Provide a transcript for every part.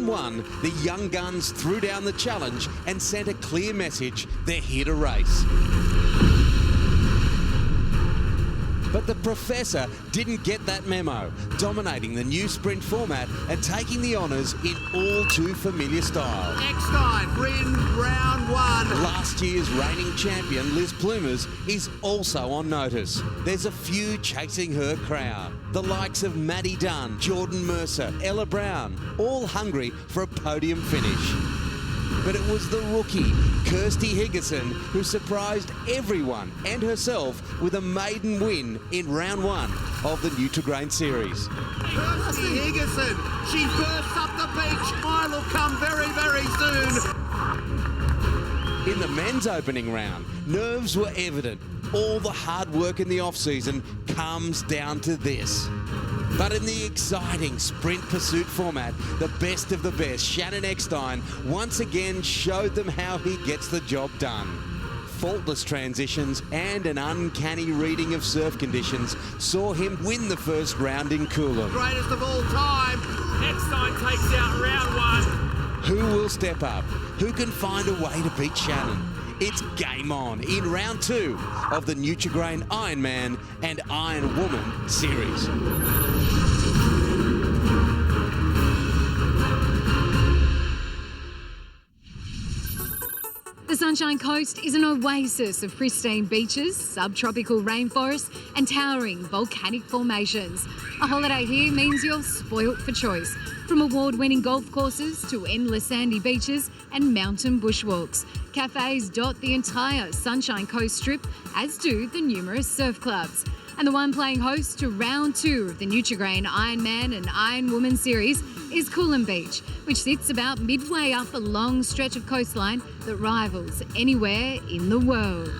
round one, the young guns threw down the challenge and sent a clear message: they're here to race. But the Professor didn't get that memo, dominating the new sprint format and taking the honours in all too familiar style. Eckstein wins round one. Last year's reigning champion, Liz Plumers, is also on notice. There's a few chasing her crown. The likes of Maddie Dunn, Jordan Mercer, Ella Brown, all hungry for a podium finish. But it was the rookie, Kirsty Higginson, who surprised everyone and herself with a maiden win in round one of the Nutri-Grain series. Kirsty Higginson, she bursts up the beach. Mine will come very, very soon. In the men's opening round, nerves were evident. All the hard work in the off-season comes down to this. But in the exciting sprint pursuit format, the best of the best, Shannon Eckstein, once again showed them how he gets the job done. Faultless transitions and an uncanny reading of surf conditions saw him win the first round in Coolum. Greatest of all time. Eckstein takes out round one. Who will step up? Who can find a way to beat Shannon? It's game on in round two of the Nutri-Grain IronMan and IronWoman series. The Sunshine Coast is an oasis of pristine beaches, subtropical rainforests and towering volcanic formations. A holiday here means you're spoilt for choice, from award-winning golf courses to endless sandy beaches and mountain bushwalks. Cafes dot the entire Sunshine Coast strip, as do the numerous surf clubs. And the one playing host to round two of the Nutri-Grain IronMan and IronWoman series is Coolum Beach, which sits about midway up a long stretch of coastline that rivals anywhere in the world.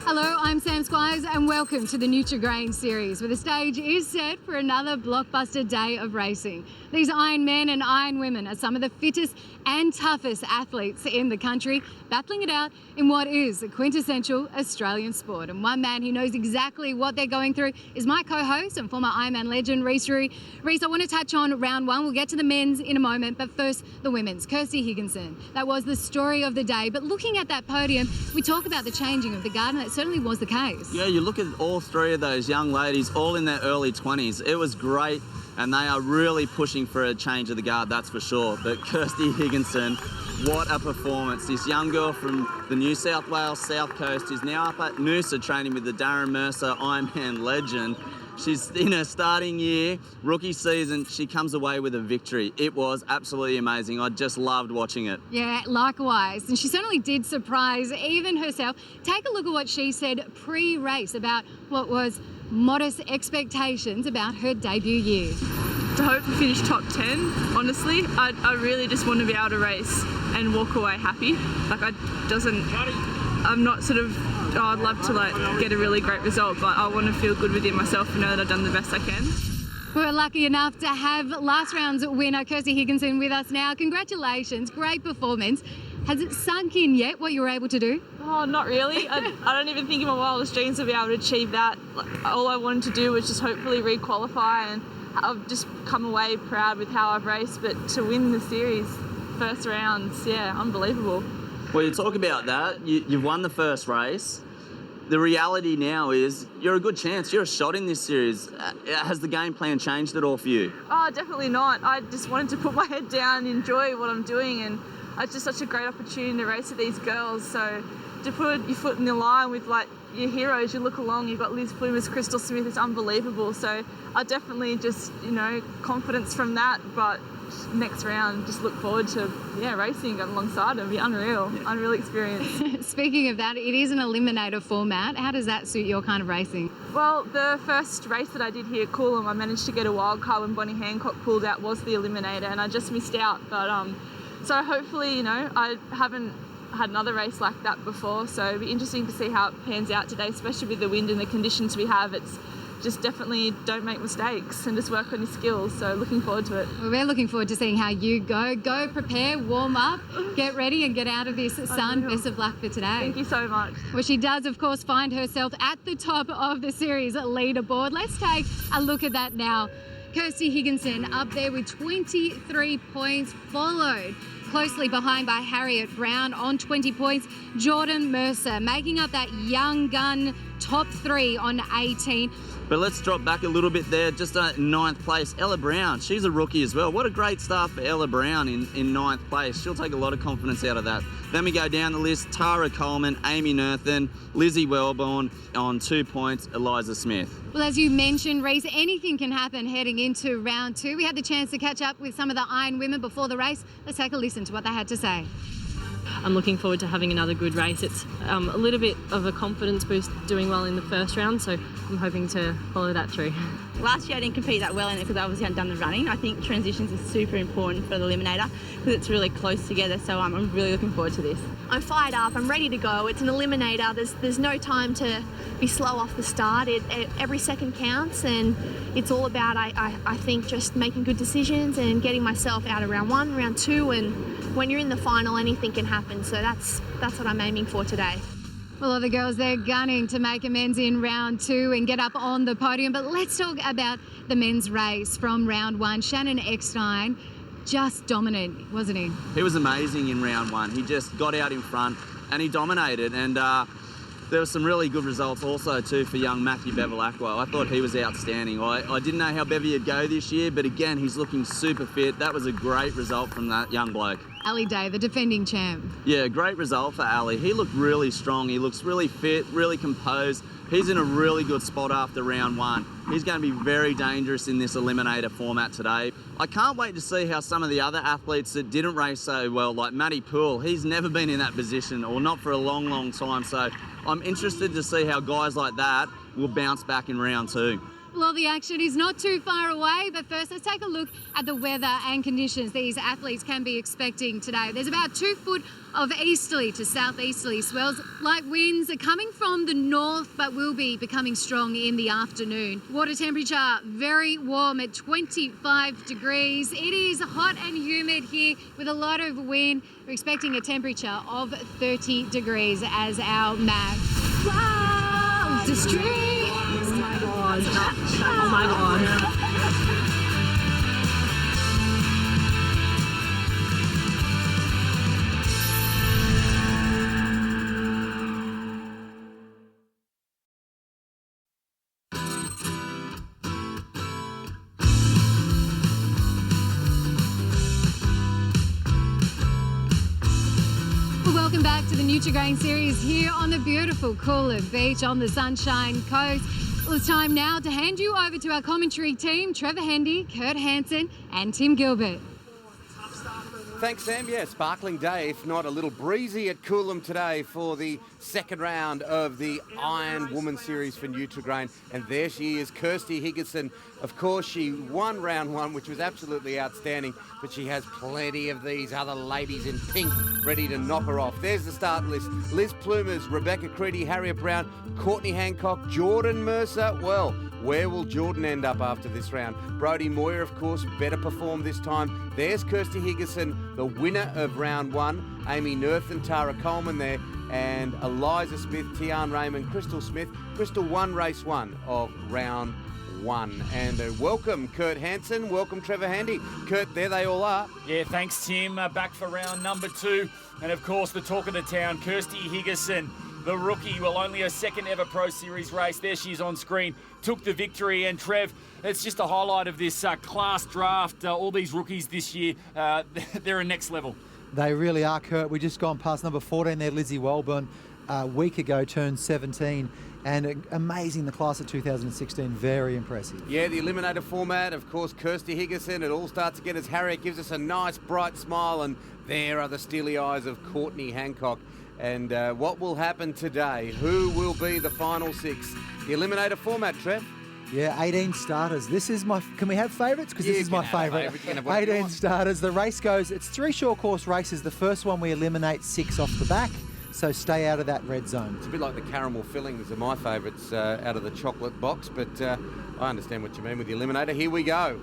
Hello, I'm Sam Squires and welcome to the Nutri-Grain series, where the stage is set for another blockbuster day of racing. These Ironmen and Ironwomen are some of the fittest and toughest athletes in the country, battling it out in what is a quintessential Australian sport. And one man who knows exactly what they're going through is my co-host and former Ironman legend, Reese Drury. Reese, I want to touch on round one. We'll get to the men's in a moment, but first, the women's. Kirsty Higginson, that was the story of the day. But looking at that podium, we talk about the changing of the guard, and that certainly was the case. Yeah, you look at all three of those young ladies, all in their early 20s. It was great, and they are really pushing for a change of the guard, that's for sure. But Kirsty Higginson, what a performance. This young girl from the New South Wales South Coast is now up at Noosa training with the Darren Mercer Ironman legend. She's in her starting year, rookie season. She comes away with a victory. It was absolutely amazing. I just loved watching it. Yeah, likewise. And she certainly did surprise even herself. Take a look at what she said pre-race about what was modest expectations about her debut year. To hope to finish top 10, honestly. I really just want to be able to race and walk away happy. I'm not sort of, I'd love to get a really great result, but I want to feel good within myself and know that I've done the best I can. We're lucky enough to have last round's winner, Kirsty Higginson, with us now. Congratulations, great performance. Has it sunk in yet what you were able to do? Oh, not really. I don't even think in my wildest dreams I'd be able to achieve that. All I wanted to do was just hopefully re-qualify, and I've just come away proud with how I've raced, but to win the series, first rounds, yeah, unbelievable. Well, you talk about that. You've won the first race. The reality now is you're a good chance. You're a shot in this series. Has the game plan changed at all for you? Oh, definitely not. I just wanted to put my head down, enjoy what I'm doing, and it's just such a great opportunity to race with these girls. So to put your foot in the line with your heroes, you look along, you've got Liz Plumers, Crystal Smith, it's unbelievable. So I definitely just, confidence from that, but next round, just look forward to racing alongside them. It'll be unreal experience. Speaking of that, it is an eliminator format. How does that suit your kind of racing? Well, the first race that I did here at Coolum, I managed to get a wild card when Bonnie Hancock pulled out, was the eliminator, and I just missed out. But so hopefully, I haven't had another race like that before, so it'll be interesting to see how it pans out today, especially with the wind and the conditions we have. It's just definitely don't make mistakes and just work on your skills, so looking forward to it. Well, we're looking forward to seeing how you go. Go prepare, warm up, get ready and get out of this sun. Best of luck for today. Thank you so much. Well, she does of course find herself at the top of the series leaderboard. Let's take a look at that now. Kirsty Higginson up there with 23 points, followed closely behind by Harriet Brown on 20 points. Jordan Mercer making up that young gun top 3 on 18. But let's drop back a little bit there, just at 9th place. Ella Brown, she's a rookie as well. What a great start for Ella Brown in 9th place. She'll take a lot of confidence out of that. Then we go down the list, Tara Coleman, Amy Nerthen, Lizzie Wellborn on 2 points, Eliza Smith. Well, as you mentioned, Reece, anything can happen heading into round 2. We had the chance to catch up with some of the Iron women before the race. Let's take a listen to what they had to say. I'm looking forward to having another good race. It's a little bit of a confidence boost doing well in the first round, so I'm hoping to follow that through. Last year I didn't compete that well in it because I obviously hadn't done the running. I think transitions are super important for the Eliminator because it's really close together, so I'm really looking forward to this. I'm fired up, I'm ready to go. It's an Eliminator, there's no time to be slow off the start. Every second counts, and it's all about, I think, just making good decisions and getting myself out of round 1, round 2, and when you're in the final, anything can happen, so that's what I'm aiming for today. Well, all the girls, they're gunning to make amends in round 2 and get up on the podium. But let's talk about the men's race from round 1. Shannon Eckstein, just dominant, wasn't he? He was amazing in round 1. He just got out in front and he dominated. And there were some really good results also too for young Matthew Bevilacqua. I thought he was outstanding. I didn't know how Bevy would go this year, but again, he's looking super fit. That was a great result from that young bloke. Ali Day, the defending champ. Yeah, great result for Ali. He looked really strong. He looks really fit, really composed. He's in a really good spot after round 1. He's going to be very dangerous in this Eliminator format today. I can't wait to see how some of the other athletes that didn't race so well, like Matty Poole, he's never been in that position, or not for a long, long time. So I'm interested to see how guys like that will bounce back in round 2. Well, the action is not too far away, but first let's take a look at the weather and conditions these athletes can be expecting today. There's about 2 foot of easterly to southeasterly swells. Light winds are coming from the north, but will be becoming strong in the afternoon. Water temperature very warm at 25 degrees. It is hot and humid here with a lot of wind. We're expecting a temperature of 30 degrees as our map. Wow, the street. Oh my God. Welcome back to the Nutri-Grain series here on the beautiful Coolum Beach on the Sunshine Coast. Well, it's time now to hand you over to our commentary team, Trevor Hendy, Kurt Hansen and Tim Gilbert. Thanks, Sam. Yeah, sparkling day, if not a little breezy at Coolum today for the second round of the IronWoman series for Nutri-Grain. And there she is, Kirsty Higginson. Of course, she won round 1, which was absolutely outstanding, but she has plenty of these other ladies in pink ready to knock her off. There's the start list. Liz Plumers, Rebecca Creedy, Harriet Brown, Courtney Hancock, Jordan Mercer. Well, where will Jordan end up after this round? Brodie Moyer, of course, better performed this time. There's Kirsty Higginson, the winner of round 1. Amy Nerthen, Tara Coleman there, and Eliza Smith, Tian Raymond, Crystal Smith. Crystal won race 1 of round 1. And welcome, Kurt Hansen. Welcome, Trevor Handy. Kurt, there they all are. Yeah, thanks, Tim. Back for round number 2. And, of course, the talk of the town, Kirsty Higginson, the rookie. Well, only her second ever Pro Series race. There she is on screen. Took the victory. And, Trev, it's just a highlight of this class draft. All these rookies this year, they're a next level. They really are, Kurt. We just gone past number 14 there, Lizzie Wellborn, a week ago, turned 17. And amazing, the class of 2016, very impressive. Yeah, the Eliminator format, of course, Kirsty Higginson. It all starts again as Harriet gives us a nice, bright smile. And there are the steely eyes of Courtney Hancock. And what will happen today? Who will be the final 6? The Eliminator format, Trev? Yeah, 18 starters. This is my... Can we have favourites? Because this is my favourite. 18 starters. The race goes... It's 3 short course races. The first one we eliminate 6 off the back. So stay out of that red zone. It's a bit like the caramel fillings are my favourites out of the chocolate box. But I understand what you mean with the Eliminator. Here we go.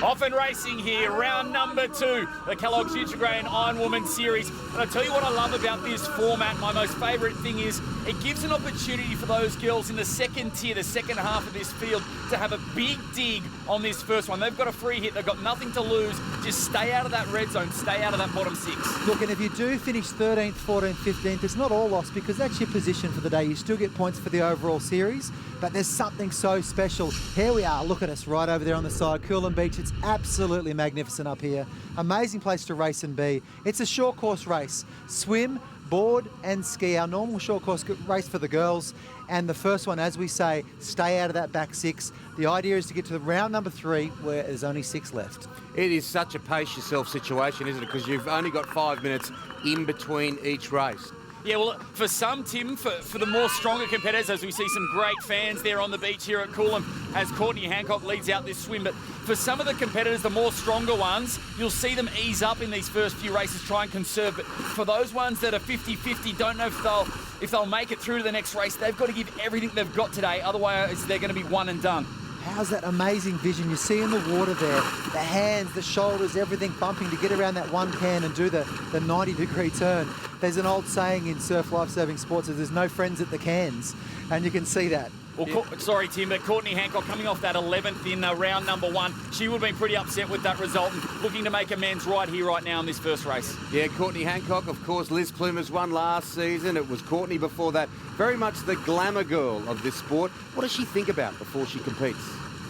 Off and racing here, round number 2, the Kellogg's Nutri-Grain IronWoman series. And I tell you what I love about this format, my most favourite thing is it gives an opportunity for those girls in the second tier, the second half of this field, to have a big dig on this first one. They've got a free hit, they've got nothing to lose. Just stay out of that red zone, stay out of that bottom 6. Look, and if you do finish 13th, 14th, 15th, it's not all lost because that's your position for the day. You still get points for the overall series, but there's something so special. Here we are, look at us right over there on the side, Coolum Beach. It's absolutely magnificent up here. Amazing place to race and be. It's a short course race. Swim, board and ski, our normal short course race for the girls. And the first one, as we say, stay out of that back 6. The idea is to get to the round number 3 where there's only 6 left. It is such a pace yourself situation, isn't it? Because you've only got 5 minutes in between each race. Yeah, well, for some, Tim, for the more stronger competitors, as we see some great fans there on the beach here at Coolum, as Courtney Hancock leads out this swim, but for some of the competitors, the more stronger ones, you'll see them ease up in these first few races, try and conserve, but for those ones that are 50-50, don't know if they'll make it through to the next race, they've got to give everything they've got today, otherwise they're going to be one and done. How's that amazing vision? You see in the water there, the hands, the shoulders, everything bumping to get around that one can and do the 90-degree turn. There's an old saying in surf lifesaving sports that there's no friends at the cans, and you can see that. Well, sorry, Tim, but Courtney Hancock coming off that 11th in round number 1. She would have been pretty upset with that result and looking to make amends right here, right now in this first race. Yeah, Courtney Hancock, of course, Liz Plumer's won last season. It was Courtney before that. Very much the glamour girl of this sport. What does she think about before she competes?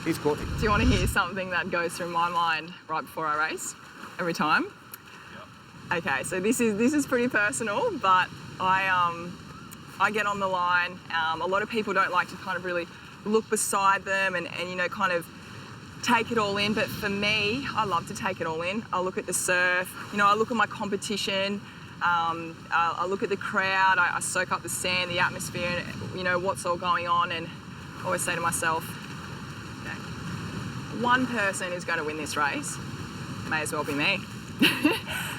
Here's Courtney. Do you want to hear something that goes through my mind right before I race? Every time? Yep. Okay, so this is pretty personal, but I get on the line. A lot of people don't like to kind of really look beside them and you know, kind of take it all in. But for me, I love to take it all in. I look at the surf, you know, I look at my competition, I look at the crowd, I soak up the sand, the atmosphere, and, you know, what's all going on. And I always say to myself, okay, one person is going to win this race, may as well be me.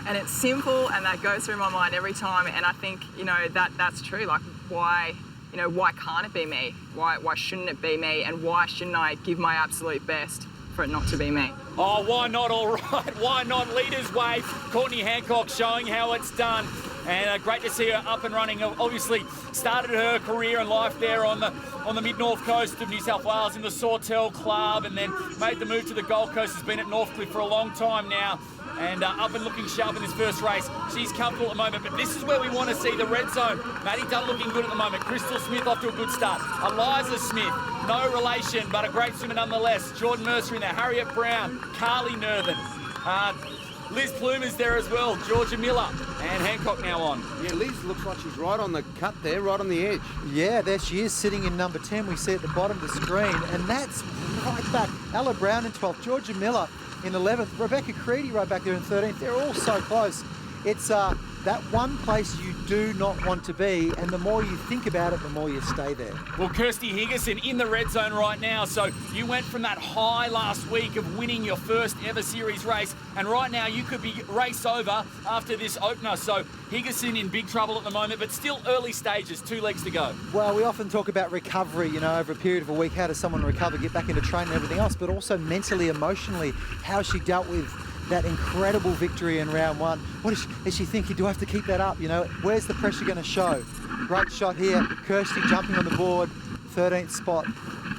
And it's simple, and that goes through my mind every time. And I think, you know, that's true. Like, why can't it be me? Why shouldn't it be me? And why shouldn't I give my absolute best for it not to be me? Oh, why not? All right, why not? Leaders wave. Courtney Hancock showing how it's done. And great to see her up and running. Obviously started her career and life there on the mid-north coast of New South Wales in the Sawtell Club, and then made the move to the Gold Coast. Has been at Northcliffe for a long time now, and up and looking sharp in this first race. She's comfortable at the moment, but this is where we want to see the red zone. Maddie Dunn looking good at the moment. Crystal Smith off to a good start. Eliza Smith, no relation, but a great swimmer nonetheless. Jordan Mercer in there. Harriet Brown, Carly Nerthen. Liz Plumer's there as well, Georgia Miller, and Hancock now on. Yeah, Liz looks like she's right on the cut there, right on the edge. Yeah, there she is sitting in number 10. We see at the bottom of the screen, and that's right back. Ella Brown in 12th, Georgia Miller in 11th, Rebecca Creedy right back there in 13th. They're all so close. It's that one place you do not want to be, and the more you think about it, the more you stay there. Well, Kirsty Higginson in the red zone right now. So you went from that high last week of winning your first ever series race, and right now you could be race over after this opener. So Higginson in big trouble at the moment, but still early stages, 2 legs to go. Well, we often talk about recovery, you know, over a period of a week. How does someone recover, get back into training and everything else, but also mentally, emotionally, how she dealt with that incredible victory in round 1. What is she thinking? Do I have to keep that up? You know, where's the pressure going to show? Great shot here. Kirsty jumping on the board, 13th spot,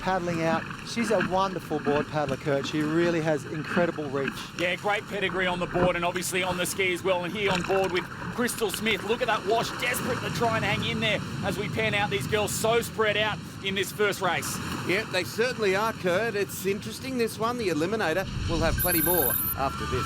paddling out. She's a wonderful board paddler, Kurt. She really has incredible reach. Yeah, great pedigree on the board and obviously on the ski as well. And here on board with Crystal Smith. Look at that wash, desperate to try and hang in there as we pan out these girls so spread out in this first race. Yeah, they certainly are, Kurt. It's interesting, this one, the Eliminator. We'll have plenty more after this.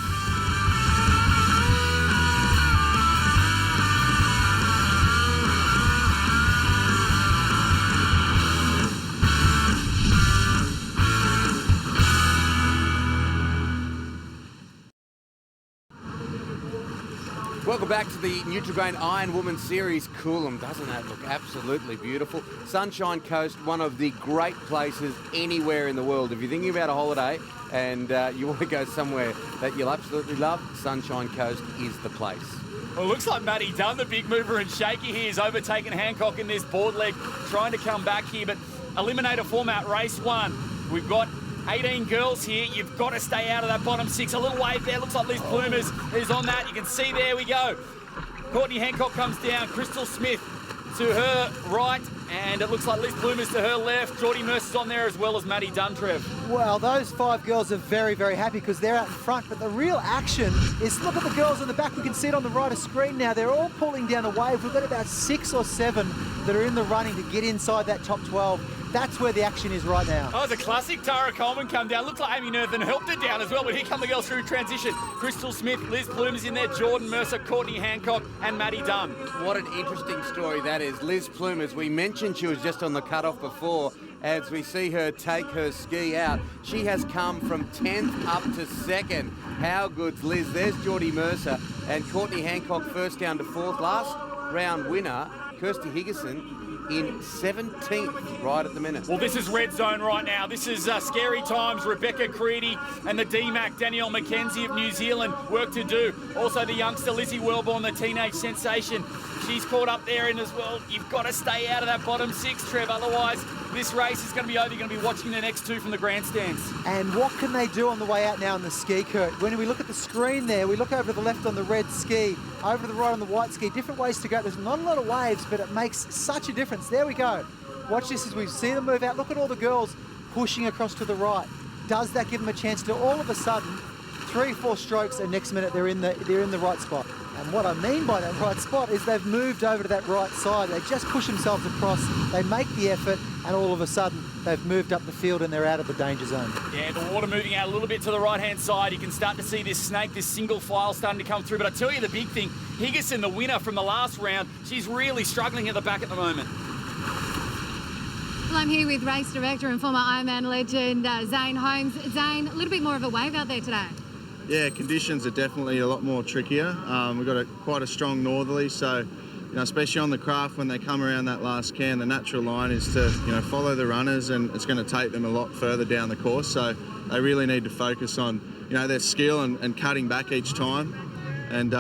Welcome back to the Nutri-Grain IronWoman series. Coolum, doesn't that look absolutely beautiful? Sunshine Coast, one of the great places anywhere in the world. If you're thinking about a holiday and you want to go somewhere that you'll absolutely love, Sunshine Coast is the place. Well, it looks like Maddie Dunn, the big mover and shaky here, is overtaken Hancock in this board leg, trying to come back here. But Eliminator format, race 1. We've got 18 girls here. You've got to stay out of that bottom 6. A little wave there. Looks like Liz Plumers is on that. You can see there we go. Courtney Hancock comes down. Crystal Smith to her right. And it looks like Liz Plumers to her left. Geordie Mercer's on there as well as Maddie Duntrev. Well, those 5 girls are very, very happy because they're out in front. But the real action is, look at the girls in the back. We can see it on the right of screen now. They're all pulling down a wave. We've got about 6 or 7 that are in the running to get inside that top 12. That's where the action is right now. Oh, it's a classic. Tara Coleman come down. Looks like Amy Nerthen helped her down as well, but here come the girls through transition. Crystal Smith, Liz Plumers in there, Jordan Mercer, Courtney Hancock and Maddie Dunn. What an interesting story that is. Liz Plumers, we mentioned she was just on the cutoff before. As we see her take her ski out, she has come from 10th up to 2nd. How good's Liz? There's Geordie Mercer and Courtney Hancock first down to 4th. Last round winner, Kirsty Higginson, in 17th right at the minute. Well, this is red zone right now. This is scary times. Rebecca Creedy and the DMAC, Danielle McKenzie of New Zealand, work to do. Also the youngster Lizzie Wellborn, the teenage sensation. She's caught up there in as well. You've got to stay out of that bottom 6, Trev. Otherwise, this race is going to be over. You're going to be watching the next 2 from the grandstands. And what can they do on the way out now on the ski, Kurt? When we look at the screen there, we look over to the left on the red ski, over to the right on the white ski. Different ways to go. There's not a lot of waves, but it makes such a difference. There we go. Watch this as we see them move out. Look at all the girls pushing across to the right. Does that give them a chance to all of a sudden 3-4 strokes and next minute they're in the right spot? And what I mean by that right spot is they've moved over to that right side. They just push themselves across. They make the effort, and all of a sudden they've moved up the field and they're out of the danger zone. Yeah, the water moving out a little bit to the right-hand side. You can start to see this snake, this single file starting to come through. But I tell you the big thing, Higginson, the winner from the last round, she's really struggling at the back at the moment. Well, I'm here with race director and former Ironman legend Zane Holmes. Zane, a little bit more of a wave out there today. Yeah, conditions are definitely a lot more trickier. We've got quite a strong northerly, so especially on the craft when they come around that last can, the natural line is to follow the runners, and it's going to take them a lot further down the course. So they really need to focus on their skill and cutting back each time. And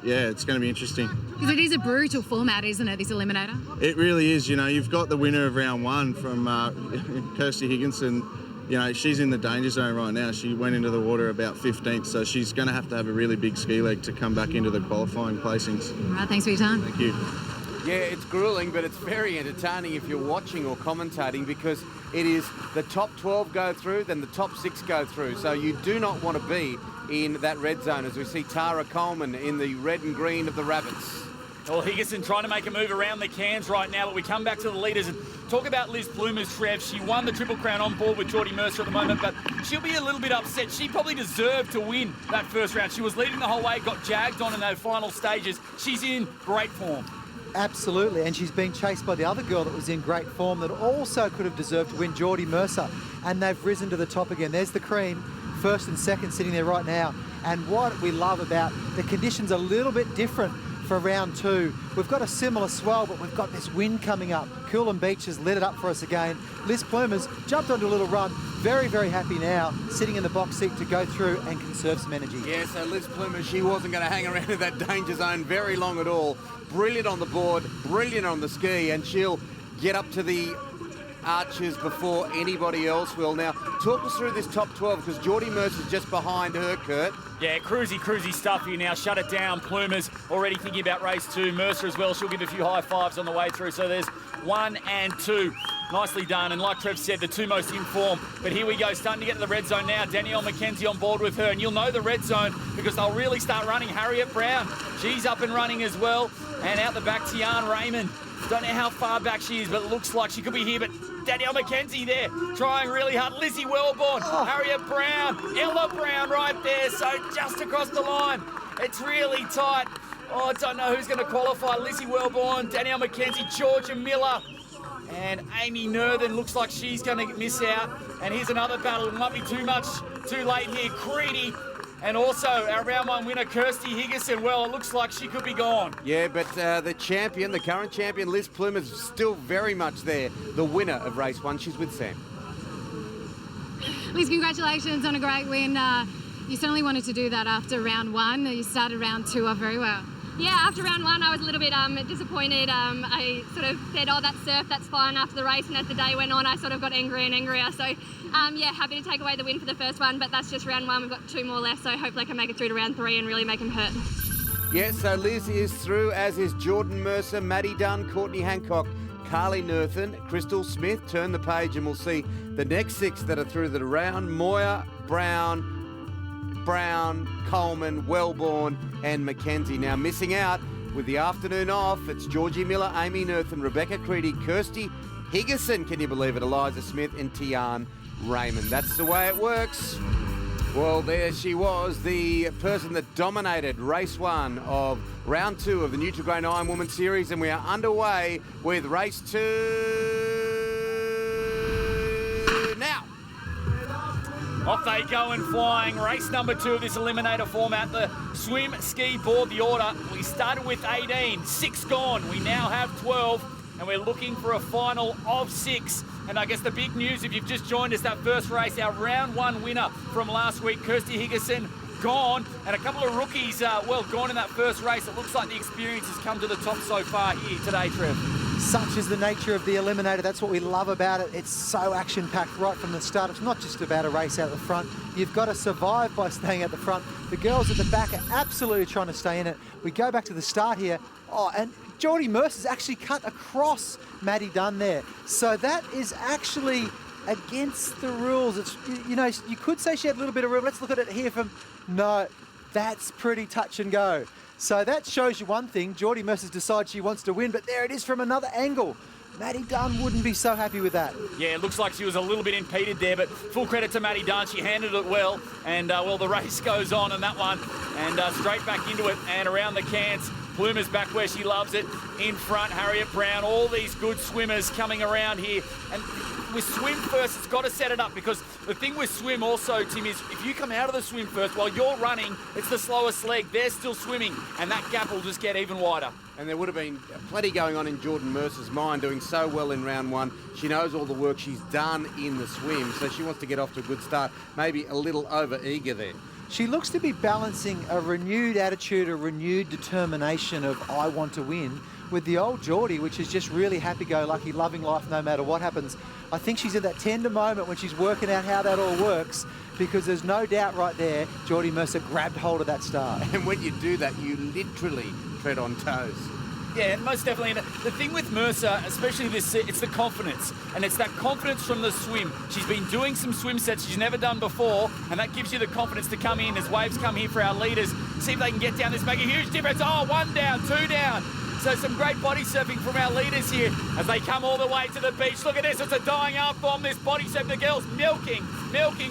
yeah, it's going to be interesting. Because it is a brutal format, isn't it, this eliminator? It really is. You've got the winner of round 1 from Kirsty Higginson. She's in the danger zone right now. She went into the water about 15th, so she's going to have a really big ski leg to come back into the qualifying placings. All right, thanks for your time. Thank you. Yeah, it's grueling, but it's very entertaining if you're watching or commentating, because it is the top 12 go through, then the top 6 go through. So you do not want to be in that red zone, as we see Tara Coleman in the red and green of the Rabbits. Well, Higginson trying to make a move around the cans right now, but we come back to the leaders and talk about Liz Plumers, Trev. She won the Triple Crown on board with Geordie Mercer at the moment, but she'll be a little bit upset. She probably deserved to win that first round. She was leading the whole way, got jagged on in those final stages. She's in great form. Absolutely, and she's being chased by the other girl that was in great form that also could have deserved to win, Geordie Mercer, and they've risen to the top again. There's the cream, first and second sitting there right now, and what we love about the conditions a little bit different for round 2. We've got a similar swell, but we've got this wind coming up. Coolum Beach has lit it up for us again. Liz Plumers jumped onto a little run. Very, very happy now, sitting in the box seat to go through and conserve some energy. Yeah, so Liz Plumers, she wasn't going to hang around in that danger zone very long at all. Brilliant on the board, brilliant on the ski, and she'll get up to the arches before anybody else will. Now, talk us through this top 12, because Geordie Mercer's just behind her, Kurt. Yeah, cruisy stuff here now. Shut it down. Plumers already thinking about race 2. Mercer as well. She'll give a few high fives on the way through. So there's 1 and 2. Nicely done. And like Trev said, the 2 most in form. But here we go, starting to get to the red zone now. Danielle McKenzie on board with her. And you'll know the red zone because they'll really start running. Harriet Brown, she's up and running as well. And out the back, Tian Raymond. Don't know how far back she is, but it looks like she could be here. But Danielle McKenzie there, trying really hard. Lizzie Wellborn, Harriet Brown, Ella Brown right there. So just across the line. It's really tight. Oh, I don't know who's going to qualify. Lizzie Wellborn, Danielle McKenzie, Georgia Miller. And Amy Nerthen looks like she's going to miss out. And here's another battle. It might be too late here. Creedy. And also our round 1 winner, Kirsty Higginson. Well, it looks like she could be gone. Yeah, but the champion, the current champion, Liz Plumers, is still very much there. The winner of race 1. She's with Sam. Liz, congratulations on a great win. You certainly wanted to do that after round 1. You started round 2 off very well. Yeah, after round one, I was a little bit disappointed. I sort of said, oh, that's surf, that's fine after the race. And as the day went on, I sort of got angrier and angrier. So, yeah, happy to take away the win for the first one. But that's just round one. We've got 2 more left. So hopefully I can make it through to round 3 and really make them hurt. Yes, so Liz is through, as is Jordan Mercer, Maddie Dunn, Courtney Hancock, Carly Nerthen, Crystal Smith. Turn the page and we'll see the next 6 that are through the round. Moya, Brown, Coleman, Wellborn and Mackenzie. Now missing out with the afternoon off, it's Georgie Miller, Amy Nerthen, Rebecca Creedy, Kirsty Higginson, can you believe it, Eliza Smith and Tian Raymond. That's the way it works. Well, there she was, the person that dominated race 1 of round 2 of the Nutri-Grain IronWoman series, and we are underway with race 2 now. Off they go and flying. Race number 2 of this eliminator format, the swim, ski, board, the order. We started with 18, 6 gone. We now have 12, and we're looking for a final of 6. And I guess the big news, if you've just joined us, that first race, our round 1 winner from last week, Kirsty Higginson, gone. And a couple of rookies, gone in that first race. It looks like the experience has come to the top so far here today, Trev. Such is the nature of the eliminator. That's what we love about it. It's so action-packed right from the start. It's not just about a race out the front. You've got to survive by staying at the front. The girls at the back are absolutely trying to stay in it. We go back to the start here. Oh, and Geordie Mercer's actually cut across Maddie Dunn there. So that is actually against the rules. It's, you know, you could say she had a little bit of room. Let's look at it here from... No, that's pretty touch and go. So that shows you one thing. Geordie Mercer's decided she wants to win, but there it is from another angle. Maddie Dunn wouldn't be so happy with that. Yeah, it looks like she was a little bit impeded there, but full credit to Maddie Dunn. She handled it well, and well, the race goes on in that one, and straight back into it and around the cans. Plumer's back where she loves it. In front, Harriet Brown, all these good swimmers coming around here. And with swim first, it's got to set it up, because the thing with swim also, Tim, is if you come out of the swim first while you're running, it's the slowest leg. They're still swimming, and that gap will just get even wider. And there would have been plenty going on in Jordan Mercer's mind, doing so well in round 1. She knows all the work she's done in the swim, so she wants to get off to a good start. Maybe a little over-eager there. She looks to be balancing a renewed attitude, a renewed determination of I want to win, with the old Geordie, which is just really happy-go-lucky, loving life no matter what happens. I think she's in that tender moment when she's working out how that all works, because there's no doubt right there, Geordie Mercer grabbed hold of that star. And when you do that, you literally tread on toes. Yeah, most definitely. And the thing with Mercer, especially this, it's the confidence. And it's that confidence from the swim. She's been doing some swim sets she's never done before, and that gives you the confidence to come in as waves come here for our leaders. See if they can get down this, make a huge difference. Oh, 1 down, 2 down. So some great body surfing from our leaders here as they come all the way to the beach. Look at this, it's a dying art form, this body surf. The girls milking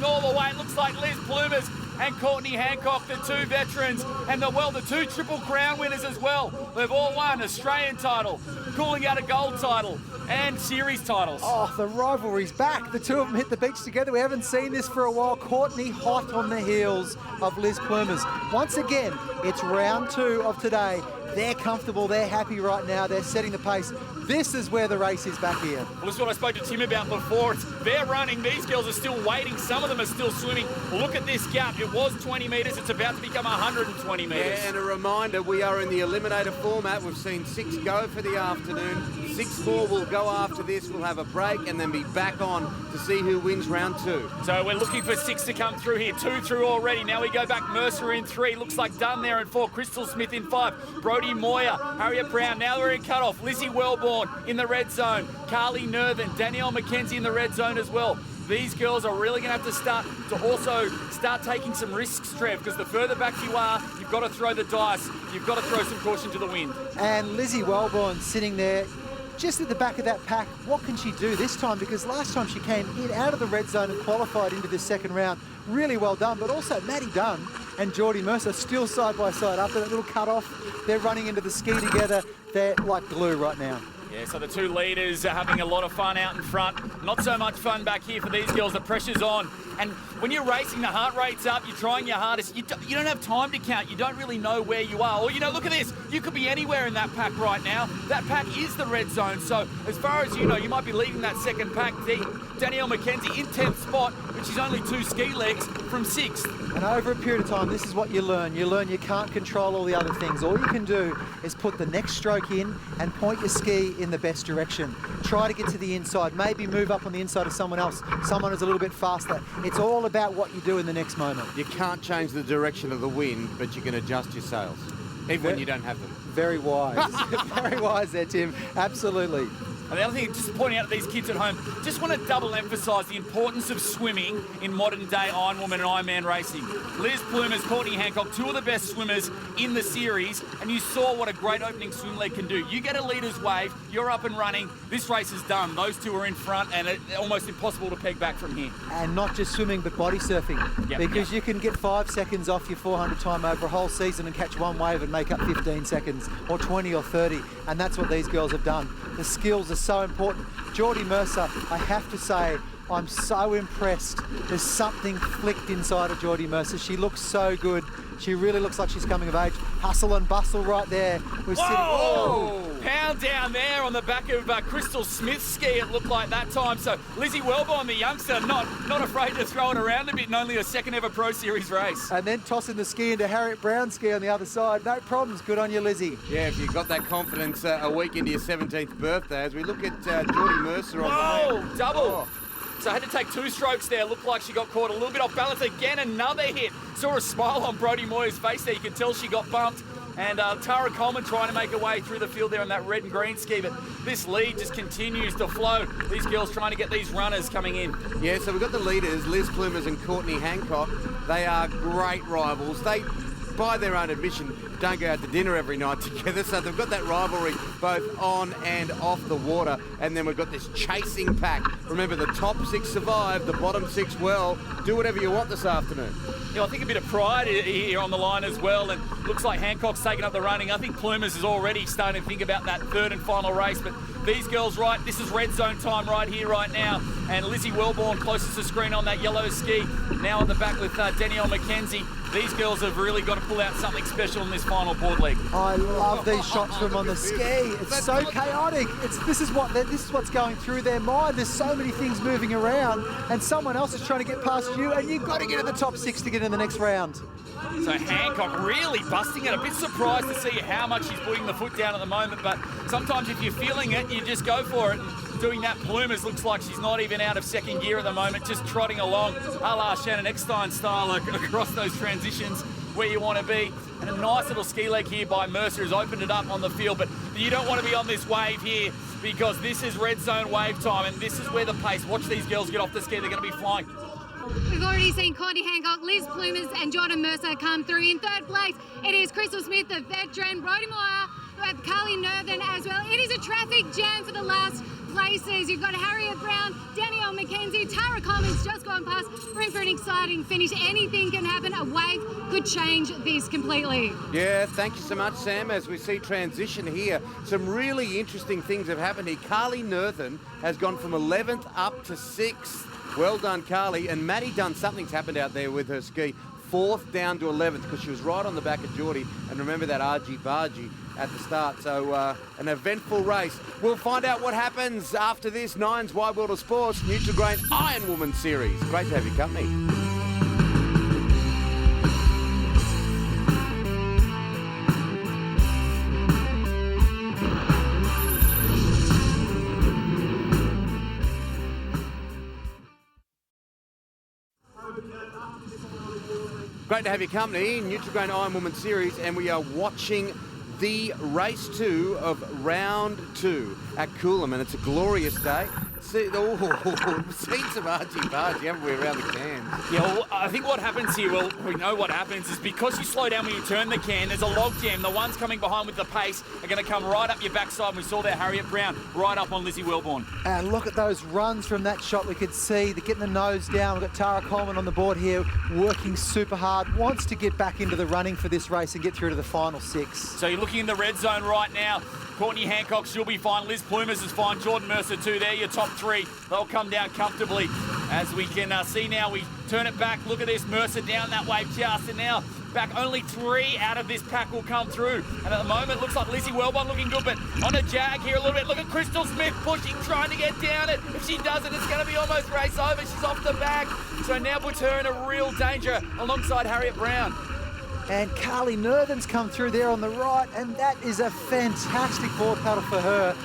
all the way. It looks like Liz Plumers and Courtney Hancock, the 2 veterans, and the 2 Triple Crown winners as well. They've all won Australian title, Cooling Out a gold title, and series titles. Oh, the rivalry's back. The 2 of them hit the beach together. We haven't seen this for a while. Courtney hot on the heels of Liz Plumers. Once again, it's round 2 of today. They're comfortable, they're happy right now, they're setting the pace. This is where the race is back here. Well, this is what I spoke to Tim about before. They're running, these girls are still waiting, some of them are still swimming. Look at this gap, it was 20 metres, it's about to become 120 metres. Yeah, and a reminder, we are in the eliminator format. We've seen 6 go for the afternoon. 6 more will go after this. We'll have a break and then be back on to see who wins round 2. So we're looking for 6 to come through here. 2 through already. Now we go back. Mercer in 3. Looks like Dunn there in 4. Crystal Smith in 5. Brody Moyer, Harriet Brown. Now we're in cut-off. Lizzie Wellborn in the red zone. Carly Nerthen, Danielle McKenzie in the red zone as well. These girls are really going to have to also start taking some risks, Trev, because the further back you are, you've got to throw the dice. You've got to throw some caution to the wind. And Lizzie Wellborn sitting there just at the back of that pack. What can she do this time? Because last time she came in out of the red zone and qualified into this second round. Really well done. But also Maddie Dunn and Geordie Mercer still side by side after that little cut-off. They're running into the ski together. They're like glue right now. Yeah, so the 2 leaders are having a lot of fun out in front. Not so much fun back here for these girls. The pressure's on. And when you're racing, the heart rate's up, you're trying your hardest, you don't have time to count, you don't really know where you are. Or, look at this, you could be anywhere in that pack right now. That pack is the red zone, so as far as you know, you might be leading that second pack. Danielle McKenzie in 10th spot, but she's only 2 ski legs from 6th. And over a period of time, this is what you learn. You learn you can't control all the other things. All you can do is put the next stroke in and point your ski in the best direction. Try to get to the inside. Maybe move up on the inside of someone else, someone who's a little bit faster. It's all about what you do in the next moment. You can't change the direction of the wind, but you can adjust your sails, even when you don't have them. Very wise. Very wise there, Tim. Absolutely. And the other thing, just pointing out to these kids at home, just want to double emphasise the importance of swimming in modern day IronWoman and Ironman racing. Liz Plumers, Courtney Hancock, 2 of the best swimmers in the series, and you saw what a great opening swim leg can do. You get a leader's wave, you're up and running, this race is done. Those 2 are in front, and it's almost impossible to peg back from here. And not just swimming, but body surfing. Because you can get 5 seconds off your 400 time over a whole season and catch one wave and make up 15 seconds, or 20 or 30, and that's what these girls have done. The skills are so important. Geordie Mercer, I have to say, I'm so impressed. There's something flicked inside of Geordie Mercer. She looks so good. She really looks like she's coming of age. Hustle and bustle right there. Whoa! Pound down there on the back of Crystal Smith's ski, it looked like that time. So Lizzie Wellborn, the youngster, not afraid to throw it around a bit in only her 2nd ever Pro Series race. And then tossing the ski into Harriet Brown's ski on the other side. No problems. Good on you, Lizzie. Yeah, if you've got that confidence a week into your 17th birthday, as we look at Geordie Mercer on the double. Oh. So I had to take 2 strokes there. Looked like she got caught a little bit off balance. Again, another hit. Saw a smile on Brodie Moyer's face there. You could tell she got bumped. And Tara Coleman trying to make her way through the field there on that red and green ski. But this lead just continues to flow. These girls trying to get these runners coming in. Yeah, so we've got the leaders, Liz Plumers and Courtney Hancock. They are great rivals. They, by their own admission, don't go out to dinner every night together, so they've got that rivalry both on and off the water. And then we've got this chasing pack. Remember, the top 6 survive, the bottom 6 well. Do whatever you want this afternoon. Yeah, I think a bit of pride here on the line as well, and looks like Hancock's taking up the running. I think Plumers is already starting to think about that 3rd and final race, but these girls, right, this is red zone time right here, right now, and Lizzie Wellborn closest to screen on that yellow ski, now on the back with Danielle McKenzie. These girls have really got to pull out something special in this final board leg. I love these shots from on the ski. It's so chaotic. This is what's going through their mind. There's so many things moving around, and someone else is trying to get past you, and you've got to get in the top 6 to get in the next round. So Hancock really busting it. A bit surprised to see how much she's putting the foot down at the moment, but sometimes if you're feeling it, you just go for it. And doing that, Plumers looks like she's not even out of 2nd gear at the moment, just trotting along a la Shannon Eckstein style across those transitions where you want to be. And a nice little ski leg here by Mercer has opened it up on the field, but you don't want to be on this wave here because this is red zone wave time, and this is where the pace. Watch these girls get off the ski. They're going to be flying. We've already seen Courtney Hancock, Liz Plumers and Jordan Mercer come through. In 3rd place, it is Crystal Smith, the veteran, Brodie Moyer, we have Carly Nervin as well. It is a traffic jam for the last places. You've got Harriet Brown, Danielle McKenzie, Tara Coleman's just gone past. We're in for an exciting finish. Anything can happen. A wave could change this completely. Yeah, thank you so much, Sam. As we see transition here, some really interesting things have happened here. Carly Nervin has gone from 11th up to 6th. Well done, Carly. And Maddie Dunn, something's happened out there with her ski. 4th down to 11th because she was right on the back of Geordie. And remember that argy-bargy at the start. So an eventful race. We'll find out what happens after this Nine's Wide World of Sports Nutri-Grain IronWoman series. Great to have your company. Great to have your company, Nutri-Grain IronWoman series, and we are watching the race 2 of round 2 at Coolum, and it's a glorious day. See, seen some argy-bargy, haven't we, around the cans? Yeah, well, I think what happens here, well, we know what happens, is because you slow down when you turn the can, there's a log jam. The ones coming behind with the pace are going to come right up your backside, and we saw there Harriet Brown right up on Lizzie Wellborn. And look at those runs from that shot. We could see they're getting the nose down. We've got Tara Coleman on the board here, working super hard, wants to get back into the running for this race and get through to the final 6. So you're looking in the red zone right now. Courtney Hancock, she'll be fine. Liz Plumers is fine. Jordan Mercer too. They're your top 3. They'll come down comfortably. As we can see now, we turn it back. Look at this, Mercer down that way just, and now back only 3 out of this pack will come through. And at the moment, looks like Lizzie Wellborn looking good, but on a jag here a little bit. Look at Crystal Smith pushing, trying to get down it. If she doesn't, it's going to be almost race over. She's off the back. So now puts her in a real danger alongside Harriet Brown. And Carly Nerthen's come through there on the right, and that is a fantastic board paddle for her.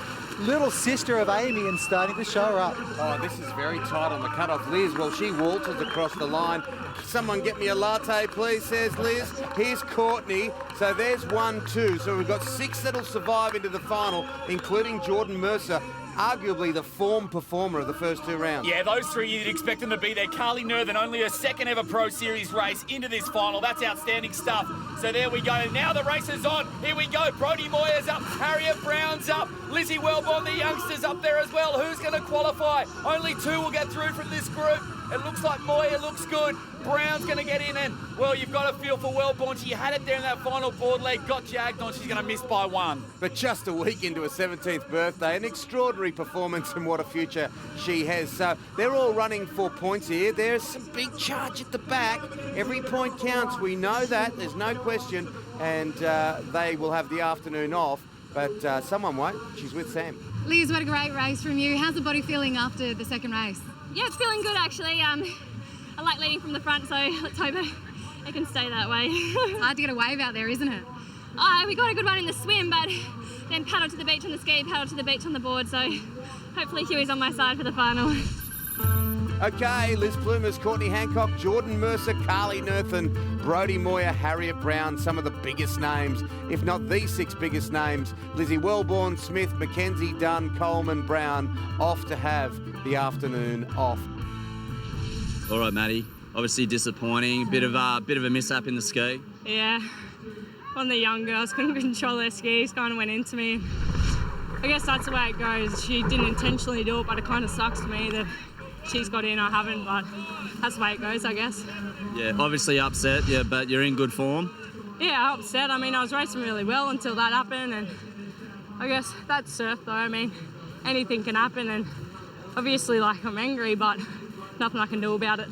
Little sister of Amy and starting to show her up. Oh, this is very tight on the cutoff. Liz, well, she waltzes across the line. Someone get me a latte, please, says Liz. Here's Courtney. So there's 1, 2. So we've got 6 that'll survive into the final, including Jordan Mercer, arguably the form performer of the first 2 rounds. Yeah, those 3 you'd expect them to be there. Carly Nerthen, only her 2nd ever Pro Series race into this final. That's outstanding stuff. So there we go. Now the race is on. Here we go. Brodie Moyer's up. Harriet Brown's up. Lizzie Wellborn, the youngsters, up there as well. Who's going to qualify? Only 2 will get through from this group. It looks like Moyer looks good. Brown's going to get in, and, well, you've got to feel for Wellborn. She had it there in that final board leg, got jagged on. She's going to miss by 1. But just a week into her 17th birthday, an extraordinary performance, and what a future she has. So they're all running for points here. There's some big charge at the back. Every point counts. We know that. There's no question. And they will have the afternoon off, but someone won't. She's with Sam. Liz, what a great race from you. How's the body feeling after the second race? Yeah, it's feeling good actually. I like leading from the front, so let's hope it can stay that way. It's hard to get a wave out there, isn't it? We got a good run in the swim, but then paddle to the beach on the ski, paddle to the beach on the board, so hopefully Huey's on my side for the final. Okay, Liz Plumers, Courtney Hancock, Jordan Mercer, Carly Nerthen, Brodie Moyer, Harriet Brown, some of the biggest names, if not the 6 biggest names. Lizzie Wellborn, Smith, Mackenzie, Dunn, Coleman, Brown, off to have the afternoon off. All right, Maddie. Obviously disappointing. Bit of a mishap in the ski. Yeah, one of the young girls couldn't control their skis, kind of went into me. I guess that's the way it goes. She didn't intentionally do it, but it kind of sucks to me that she's got in, I haven't, but that's the way it goes, I guess. Yeah, obviously upset, yeah, but you're in good form. Yeah, upset. I mean, I was racing really well until that happened, and I guess that's surf, though. I mean, anything can happen, and obviously, like, I'm angry, but nothing I can do about it.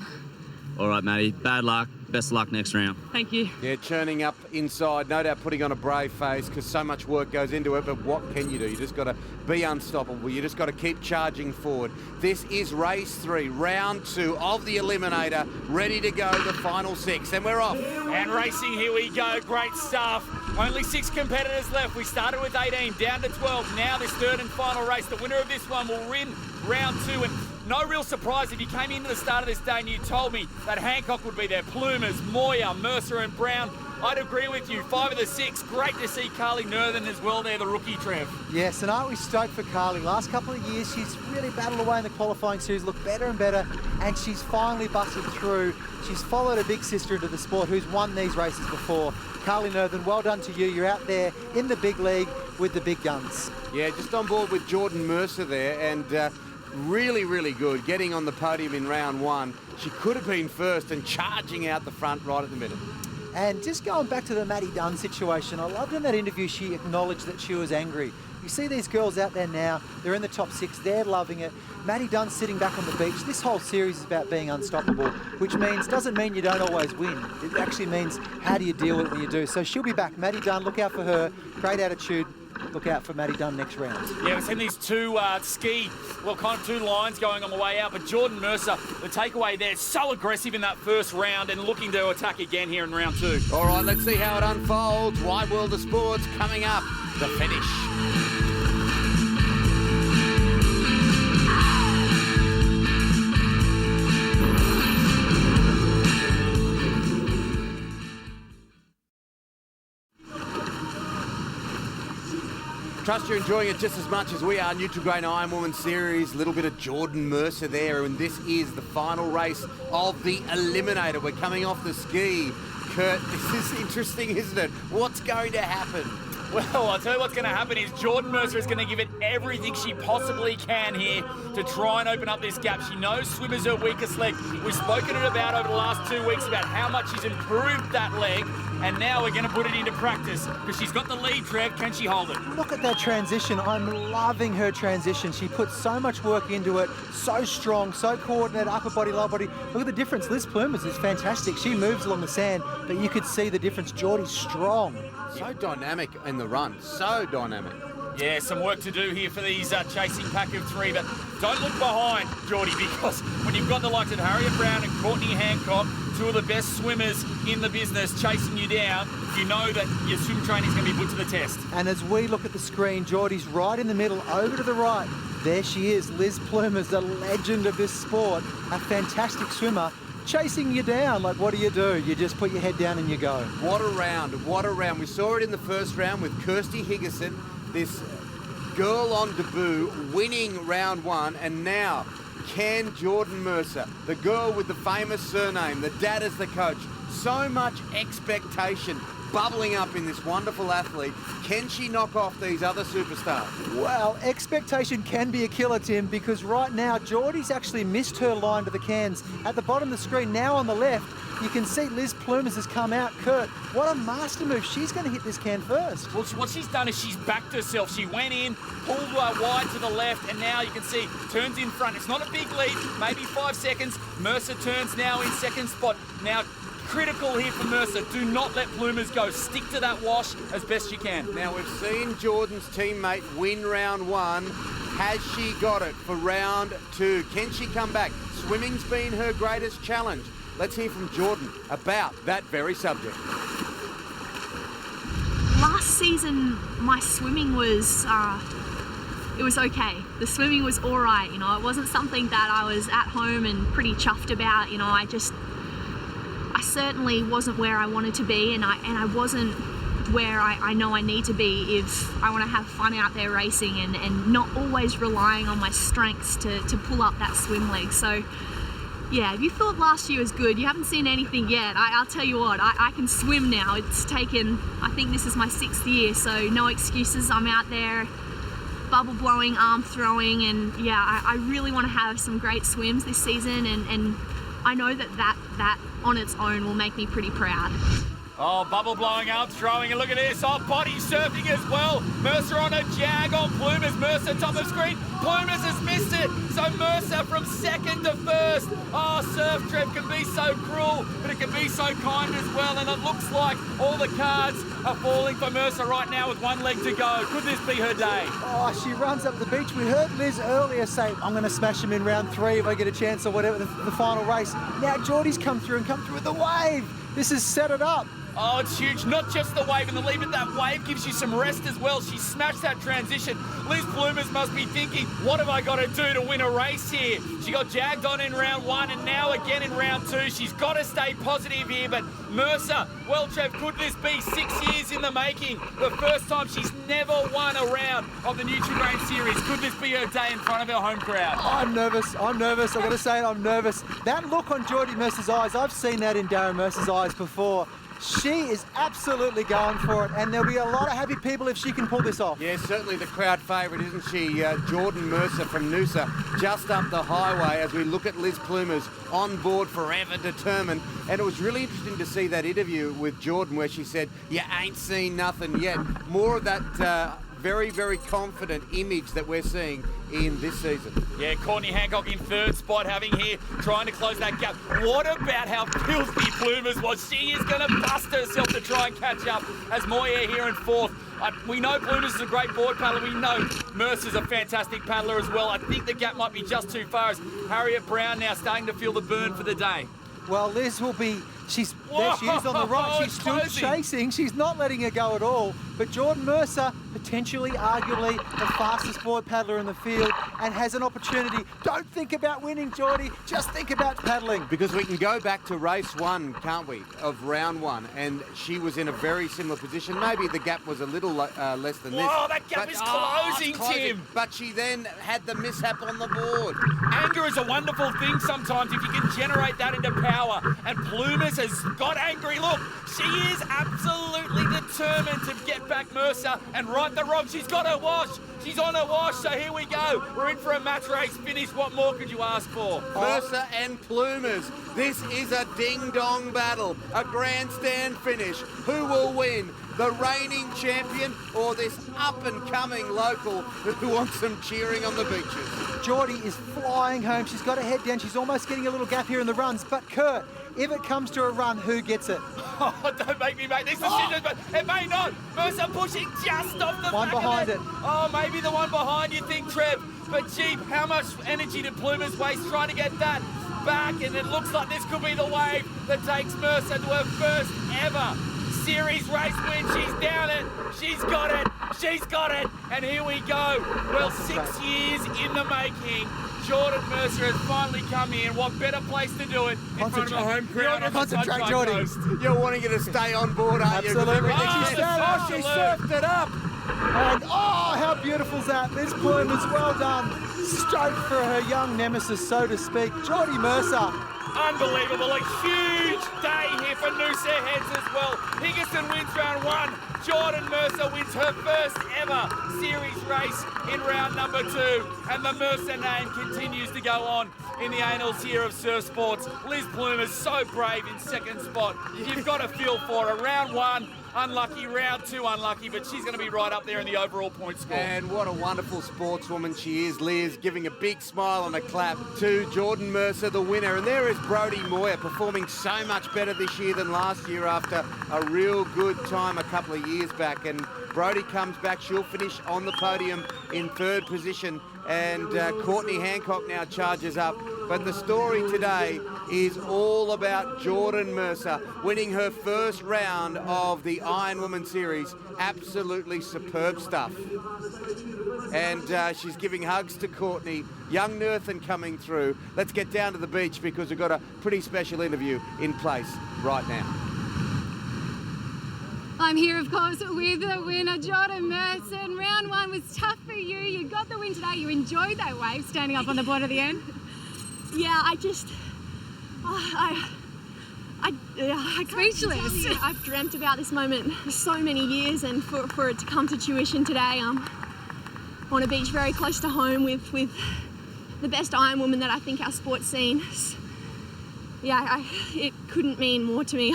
All right, Maddie, bad luck. Best of luck next round. Thank you. Yeah, churning up inside, no doubt putting on a brave face because so much work goes into it, but what can you do? You just got to be unstoppable. You just got to keep charging forward. This is race 3, round 2 of the Eliminator, ready to go, the final 6, and we're off. And racing, here we go, great stuff. Only 6 competitors left. We started with 18, down to 12. Now this 3rd and final race. The winner of this one will win round 2, and no real surprise if you came into the start of this day and you told me that Hancock would be there. Plumers, Moyer, Mercer and Brown. I'd agree with you. 5 of the 6. Great to see Carly Nerthen as well there, the rookie, Trev. Yes, and aren't we stoked for Carly? Last couple of years, she's really battled away in the qualifying series, looked better and better, and she's finally busted through. She's followed her big sister into the sport who's won these races before. Carly Nerthen, well done to you. You're out there in the big league with the big guns. Yeah, just on board with Jordan Mercer there, and really, really good, getting on the podium in round 1. She could have been first and charging out the front right at the minute. And just going back to the Maddie Dunn situation, I loved in that interview she acknowledged that she was angry. You see these girls out there now, they're in the top 6, they're loving it. Maddie Dunn's sitting back on the beach. This whole series is about being unstoppable, which doesn't mean you don't always win. It actually means how do you deal with it when you do. So she'll be back. Maddie Dunn, look out for her. Great attitude. Look out for Maddie Dunn next round. Yeah, we've seen these 2 kind of 2 lines going on the way out, but Jordan Mercer, the takeaway there, so aggressive in that first round and looking to attack again here in round 2. All right, let's see how it unfolds. Wide World of Sports coming up, the finish. Trust you're enjoying it just as much as we are. Nutri-Grain IronWoman series, a little bit of Jordan Mercer there, and this is the final race of the Eliminator. We're coming off the ski. Kurt, this is interesting, isn't it? What's going to happen? Well, I'll tell you what's going to happen is Jordan Mercer is going to give it everything she possibly can here to try and open up this gap. She knows swimmer's her weakest leg. We've spoken about over the last 2 weeks about how much she's improved that leg, and now we're going to put it into practice because she's got the lead, Trev. Can she hold it? Look at that transition. I'm loving her transition. She puts so much work into it, so strong, so coordinated, upper body, lower body. Look at the difference. Liz Plumas is fantastic. She moves along the sand, but you could see the difference. Geordie's strong. So dynamic in the run, so dynamic. Yeah, some work to do here for these chasing pack of three, but don't look behind, Geordie, because when you've got the likes of Harriet Brown and Courtney Hancock, two of the best swimmers in the business, chasing you down, you know that your swim training is going to be put to the test. And as we look at the screen, Geordie's right in the middle, over to the right. There she is, Liz Plumas, the legend of this sport, a fantastic swimmer. Chasing you down, like what do? You just put your head down and you go. What a round, what a round. We saw it in the first round with Kirsty Higginson, this girl on debut, winning round one, and now can Jordan Mercer, the girl with the famous surname, the dad as the coach, so much expectation bubbling up in this wonderful athlete. Can she knock off these other superstars? Well, expectation can be a killer, Tim, because right now Geordie's actually missed her line to the cans. At the bottom of the screen, now on the left, you can see Liz Plumas has come out. Kurt, what a master move. She's going to hit this can first. Well, what she's done is she's backed herself. She went in, pulled wide to the left, and now you can see turns in front. It's not a big lead, maybe 5 seconds. Mercer turns now in second spot. Now, critical here for Mercer. Do not let Plumas go. Stick to that wash as best you can. Now, we've seen Jordan's teammate win round one. Has she got it for round two? Can she come back? Swimming's been her greatest challenge. Let's hear from Jordan about that very subject. Last season, my swimming was, it was okay. The swimming was all right, it wasn't something that I was at home and pretty chuffed about, I certainly wasn't where I wanted to be, and I wasn't where I know I need to be if I want to have fun out there racing and not always relying on my strengths to pull up that swim leg. So yeah, if you thought last year was good, you haven't seen anything yet. I'll tell you what, I can swim now. It's taken, I think this is my 6th year, so no excuses. I'm out there bubble blowing, arm throwing, and yeah, I really want to have some great swims this season, and I know that on its own will make me pretty proud. Oh, bubble blowing, arm throwing, and look at this. Oh, body surfing as well. Mercer on a jag on Plumas. Mercer top of screen. Plumas has missed it. So Mercer from second to first. Oh, surf Trev can be so cruel, but it can be so kind as well. And it looks like all the cards are falling for Mercer right now with one leg to go. Could this be her day? Oh, she runs up the beach. We heard Liz earlier say, I'm going to smash him in round 3 if I get a chance or whatever, the final race. Now Geordie's come through with the wave. This has set it up. Oh, it's huge. Not just the wave in the lead, but that wave gives you some rest as well. She smashed that transition. Liz Plumas must be thinking, what have I got to do to win a race here? She got jagged on in round 1 and now again in round 2. She's got to stay positive here, but Mercer, well, Trev, could this be 6 years in the making? The first time she's never won a round of the Nutri-Grain series. Could this be her day in front of her home crowd? I'm nervous. I've got to say it, I'm nervous. That look on Geordie Mercer's eyes, I've seen that in Darren Mercer's eyes before. She is absolutely going for it, and there'll be a lot of happy people if she can pull this off. Yeah, certainly the crowd favourite, isn't she? Jordan Mercer from Noosa, just up the highway as we look at Liz Plumas on board, forever determined. And it was really interesting to see that interview with Jordan where she said, you ain't seen nothing yet. More of that very, very confident image that we're seeing in this season. Yeah, Courtney Hancock in third spot, having here, trying to close that gap. What about how filthy Plumas was? She is going to bust herself to try and catch up as Moyer here in fourth. We know Plumas is a great board paddler. We know Mercer's a fantastic paddler as well. I think the gap might be just too far as Harriet Brown now starting to feel the burn for the day. Well, Liz will be, there she is on the right. She's still chasing. She's not letting her go at all. But Jordan Mercer, potentially, arguably, the fastest board paddler in the field and has an opportunity. Don't think about winning, Geordie. Just think about paddling. Because we can go back to race 1, can't we, of round 1. And she was in a very similar position. Maybe the gap was a little less than this. Oh, that gap is closing, Tim. But she then had the mishap on the board. Anger is a wonderful thing sometimes if you can generate that into power. And Plumas has got angry. Look, she is absolutely determined determined to get back Mercer and right the wrong. She's got her wash. She's on her wash, so here we go. We're in for a match race finish. What more could you ask for? Mercer and Plumers. This is a ding-dong battle, a grandstand finish. Who will win? The reigning champion or this up-and-coming local who wants some cheering on the beaches? Geordie is flying home. She's got her head down. She's almost getting a little gap here in the runs. But Kurt, if it comes to a run, who gets it? Oh, don't make me make these decisions, but it may not. Mercer pushing just off the one back behind of it. Oh, maybe the one behind, you think, Trev. But, gee, how much energy did Plumers waste trying to get that back? And it looks like this could be the wave that takes Mercer to her first ever series race win. She's down it. She's got it. She's got it. And here we go. Well, 6 years in the making. Jordan Mercer has finally come in. What better place to do it in front of a home crowd on the Sunshine Coast? You're wanting her to stay on board, aren't you? Absolutely. Oh, She surfed it up. And oh, how beautiful is that? Liz Plumers, well done. Straight for her young nemesis, so to speak. Geordie Mercer. Unbelievable. A huge day here for Noosa Heads as well. Higginson wins round 1. Jordan Mercer wins her first ever series race in round number 2. And the Mercer name continues to go on in the annals here of surf sports. Liz Plumers so brave in second spot. You've got to feel for her. Round 1, unlucky. Round 2, unlucky. But she's going to be right up there in the overall point score. And what a wonderful sportswoman she is, Liz, giving a big smile and a clap to Jordan Mercer, the winner. And there is Brodie Moyer performing so much better this year than last year after a real good time a couple of years back. And Brodie comes back. She'll finish on the podium in third position. And Courtney Hancock now charges up. But the story today is all about Jordan Mercer winning her first round of the IronWoman series. Absolutely superb stuff. And she's giving hugs to Courtney. Young Nerthan coming through. Let's get down to the beach because we've got a pretty special interview in place right now. I'm here, of course, with the winner, Jordan Mercer. And round 1 was tough for you. You got the win today. You enjoyed that wave standing up on the board at the end. Yeah, I just... Speechless. I've dreamt about this moment for so many years, and for it to come to tuition today, on a beach very close to home with the best IronWoman that I think our sport's seen. Yeah, it couldn't mean more to me.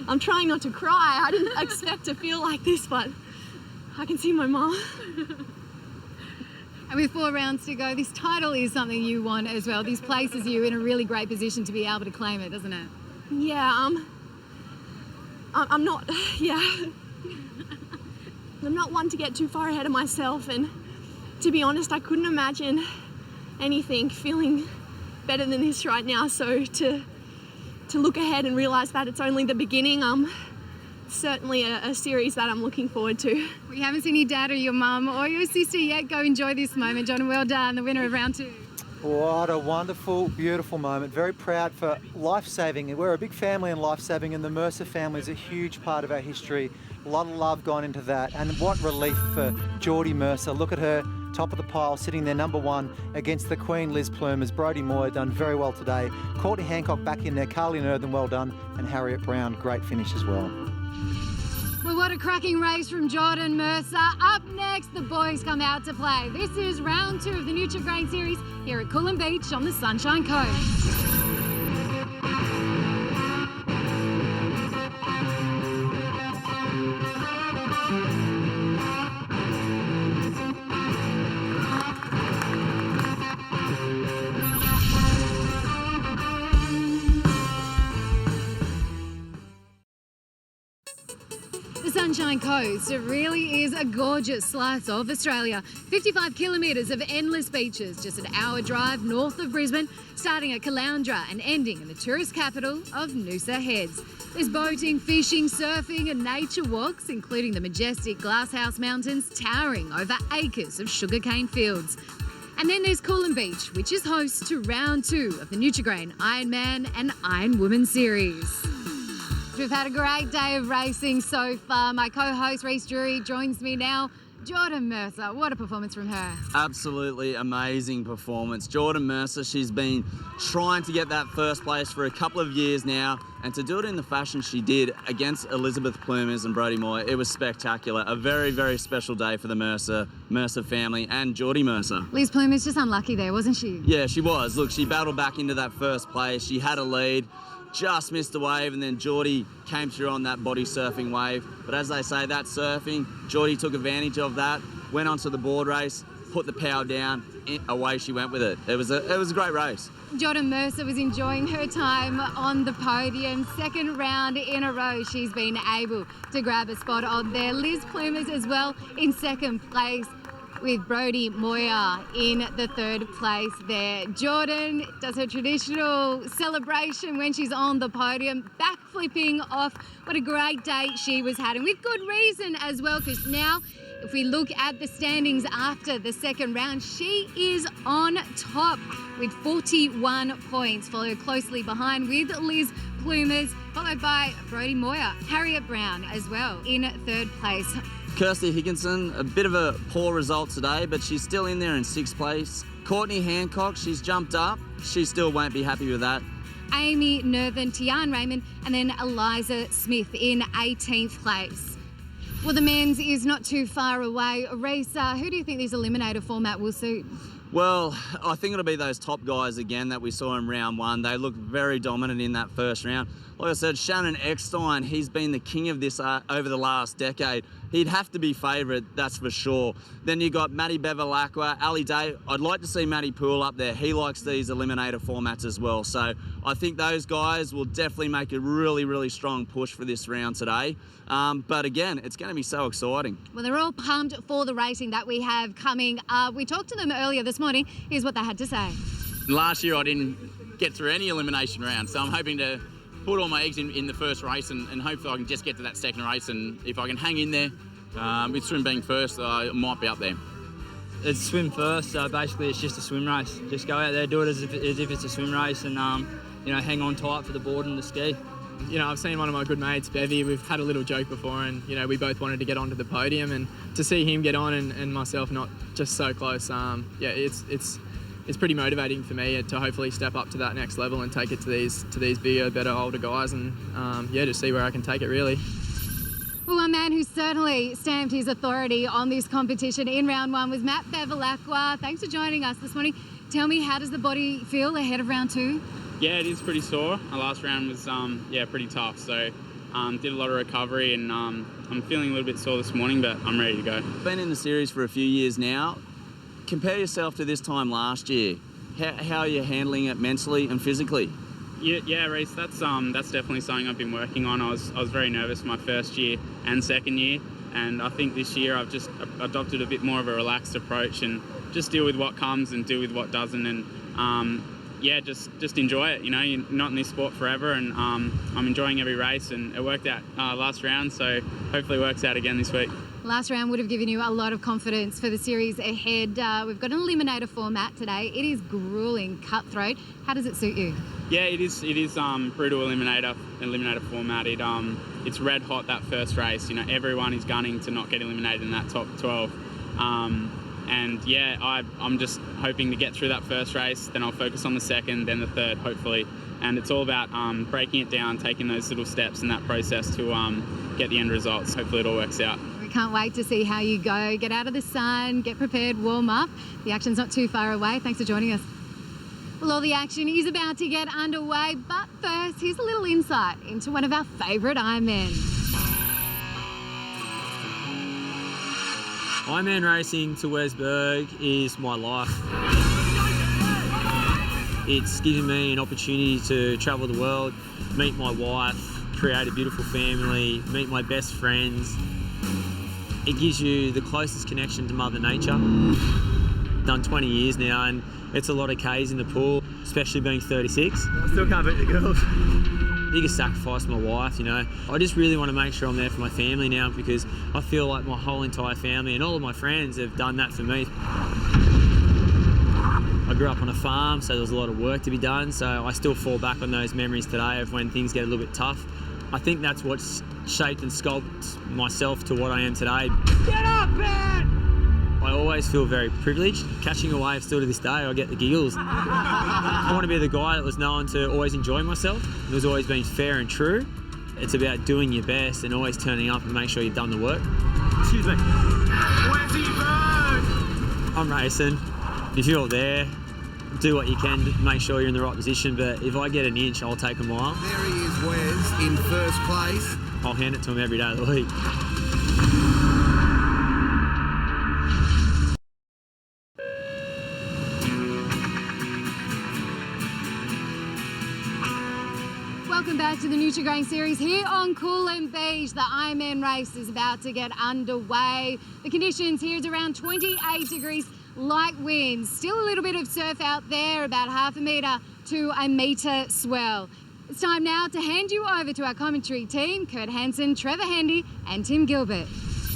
I'm trying not to cry. I didn't expect to feel like this, but I can see my mum. And with 4 rounds to go, this title is something you want as well. This places you in a really great position to be able to claim it, doesn't it? Yeah, I'm not, I'm not one to get too far ahead of myself, and to be honest, I couldn't imagine anything feeling better than this right now. So to look ahead and realise that it's only the beginning, certainly a series that I'm looking forward to. We haven't seen your dad or your mum or your sister yet. Go enjoy this moment, John. Well done, the winner of round 2. What a wonderful, beautiful moment. Very proud for life-saving. We're a big family in life-saving, and the Mercer family is a huge part of our history. A lot of love gone into that, and what relief for Geordie Mercer. Look at her, top of the pile, sitting there number 1 against the Queen Liz Plumers. Brodie Moyer done very well today. Courtney Hancock back in there, Carly Nerthan well done, and Harriet Brown, great finish as well. Well, what a cracking race from Jordan Mercer. Up next, the boys come out to play. This is round 2 of the Nutri-Grain series here at Coolum Beach on the Sunshine Coast. Sunshine Coast, it really is a gorgeous slice of Australia. 55 kilometres of endless beaches, just an hour drive north of Brisbane, starting at Caloundra and ending in the tourist capital of Noosa Heads. There's boating, fishing, surfing and nature walks, including the majestic Glasshouse Mountains towering over acres of sugarcane fields. And then there's Coolum Beach, which is host to round 2 of the Nutri-Grain IronMan and IronWoman series. We've had a great day of racing so far. My co-host Reece Drury joins me now. Jordan Mercer, what a performance from her. Absolutely amazing performance. Jordan Mercer, she's been trying to get that first place for a couple of years now, and to do it in the fashion she did against Elizabeth Plumers and Brodie Moyer, it was spectacular. A very, very special day for the Mercer family and Geordie Mercer. Liz Plumers just unlucky there, wasn't she? Yeah, she was. Look, she battled back into that first place. She had a lead, just missed a wave, and then Geordie came through on that body surfing wave. But as they say, that surfing, Geordie took advantage of that, went onto the board race, put the power down, away she went with it. It was a great race. Jordan Mercer was enjoying her time on the podium. Second round in a row, she's been able to grab a spot on there. Liz Plumers as well in second place, with Brodie Moyer in the third place there. Jordan does her traditional celebration when she's on the podium, backflipping off. What a great day she was having, with good reason as well, because now if we look at the standings after the second round, she is on top with 41 points, followed closely behind with Liz Plumers, followed by Brodie Moyer, Harriet Brown as well in third place. Kirsty Higginson, a bit of a poor result today, but she's still in there in sixth place. Courtney Hancock, she's jumped up. She still won't be happy with that. Amy Nerthen, Tian Raymond, and then Eliza Smith in 18th place. Well, the men's is not too far away. Risa, who do you think this eliminator format will suit? Well, I think it'll be those top guys again that we saw in round one. They looked very dominant in that first round. Like I said, Shannon Eckstein, he's been the king of this over the last decade. He'd have to be favourite, that's for sure. Then you got Maddie Bevilacqua, Ali Day. I'd like to see Matty Poole up there. He likes these eliminator formats as well. So I think those guys will definitely make a really, really strong push for this round today. But again, it's going to be so exciting. Well, they're all pumped for the racing that we have coming up. We talked to them earlier this morning. Here's what they had to say. Last year I didn't get through any elimination round, so I'm hoping to put all my eggs in the first race and hopefully I can just get to that second race, and if I can hang in there, with swim being first, I might be up there. It's swim first, so basically it's just a swim race. Just go out there, do it as if it's a swim race, and hang on tight for the board and the ski. I've seen one of my good mates, Bevy. We've had a little joke before, and we both wanted to get onto the podium, and to see him get on and myself not just so close, it's pretty motivating for me to hopefully step up to that next level and take it to these bigger, better, older guys, and just see where I can take it really. Well, one man who certainly stamped his authority on this competition in round one was Matt Bevilacqua. Thanks for joining us this morning. Tell me, how does the body feel ahead of round two? Yeah, it is pretty sore. Our last round was pretty tough, so did a lot of recovery, and I'm feeling a little bit sore this morning, but I'm ready to go. Been in the series for a few years now. Compare yourself to this time last year. How are you handling it mentally and physically? Yeah, Reece, that's definitely something I've been working on. I was very nervous my first year and second year, and I think this year I've just adopted a bit more of a relaxed approach and just deal with what comes and deal with what doesn't, and just enjoy it. You're not in this sport forever, and I'm enjoying every race, and it worked out last round, so hopefully it works out again this week. Last round would have given you a lot of confidence for the series ahead. We've got an eliminator format today. It is grueling, cutthroat. How does it suit you? Yeah, it is brutal eliminator format. It's red hot that first race. Everyone is gunning to not get eliminated in that top 12. I'm just hoping to get through that first race, then I'll focus on the second, then the third, hopefully. And it's all about breaking it down, taking those little steps in that process to get the end results. Hopefully it all works out. We can't wait to see how you go. Get out of the sun, get prepared, warm up. The action's not too far away. Thanks for joining us. Well, all the action is about to get underway, but first, here's a little insight into one of our favourite Ironmen. Ironman racing to Wesburg is my life. It's given me an opportunity to travel the world, meet my wife, create a beautiful family, meet my best friends. It gives you the closest connection to Mother Nature. Done 20 years now, and it's a lot of Ks in the pool, especially being 36. I still can't beat the girls. Biggest sacrifice, my wife, I just really want to make sure I'm there for my family now, because I feel like my whole entire family and all of my friends have done that for me. I grew up on a farm, so there was a lot of work to be done, so I still fall back on those memories today of when things get a little bit tough. I think that's what's shaped and sculpted myself to what I am today. Get up, man! I always feel very privileged. Catching a wave still to this day, I get the giggles. I want to be the guy that was known to always enjoy myself. It was always being fair and true. It's about doing your best and always turning up and make sure you've done the work. Excuse me. Where's he bird? I'm racing. If you're there, do what you can to make sure you're in the right position, but if I get an inch, I'll take a mile. There he is, Wes, in first place. I'll hand it to him every day of the week. Welcome back to the Nutri-Grain series here on Coolum Beach. The IronMan race is about to get underway. The conditions here is around 28 degrees, light winds. Still a little bit of surf out there, about 1/2 metre to 1 metre swell. It's time now to hand you over to our commentary team, Kurt Hansen, Trevor Handy and Tim Gilbert.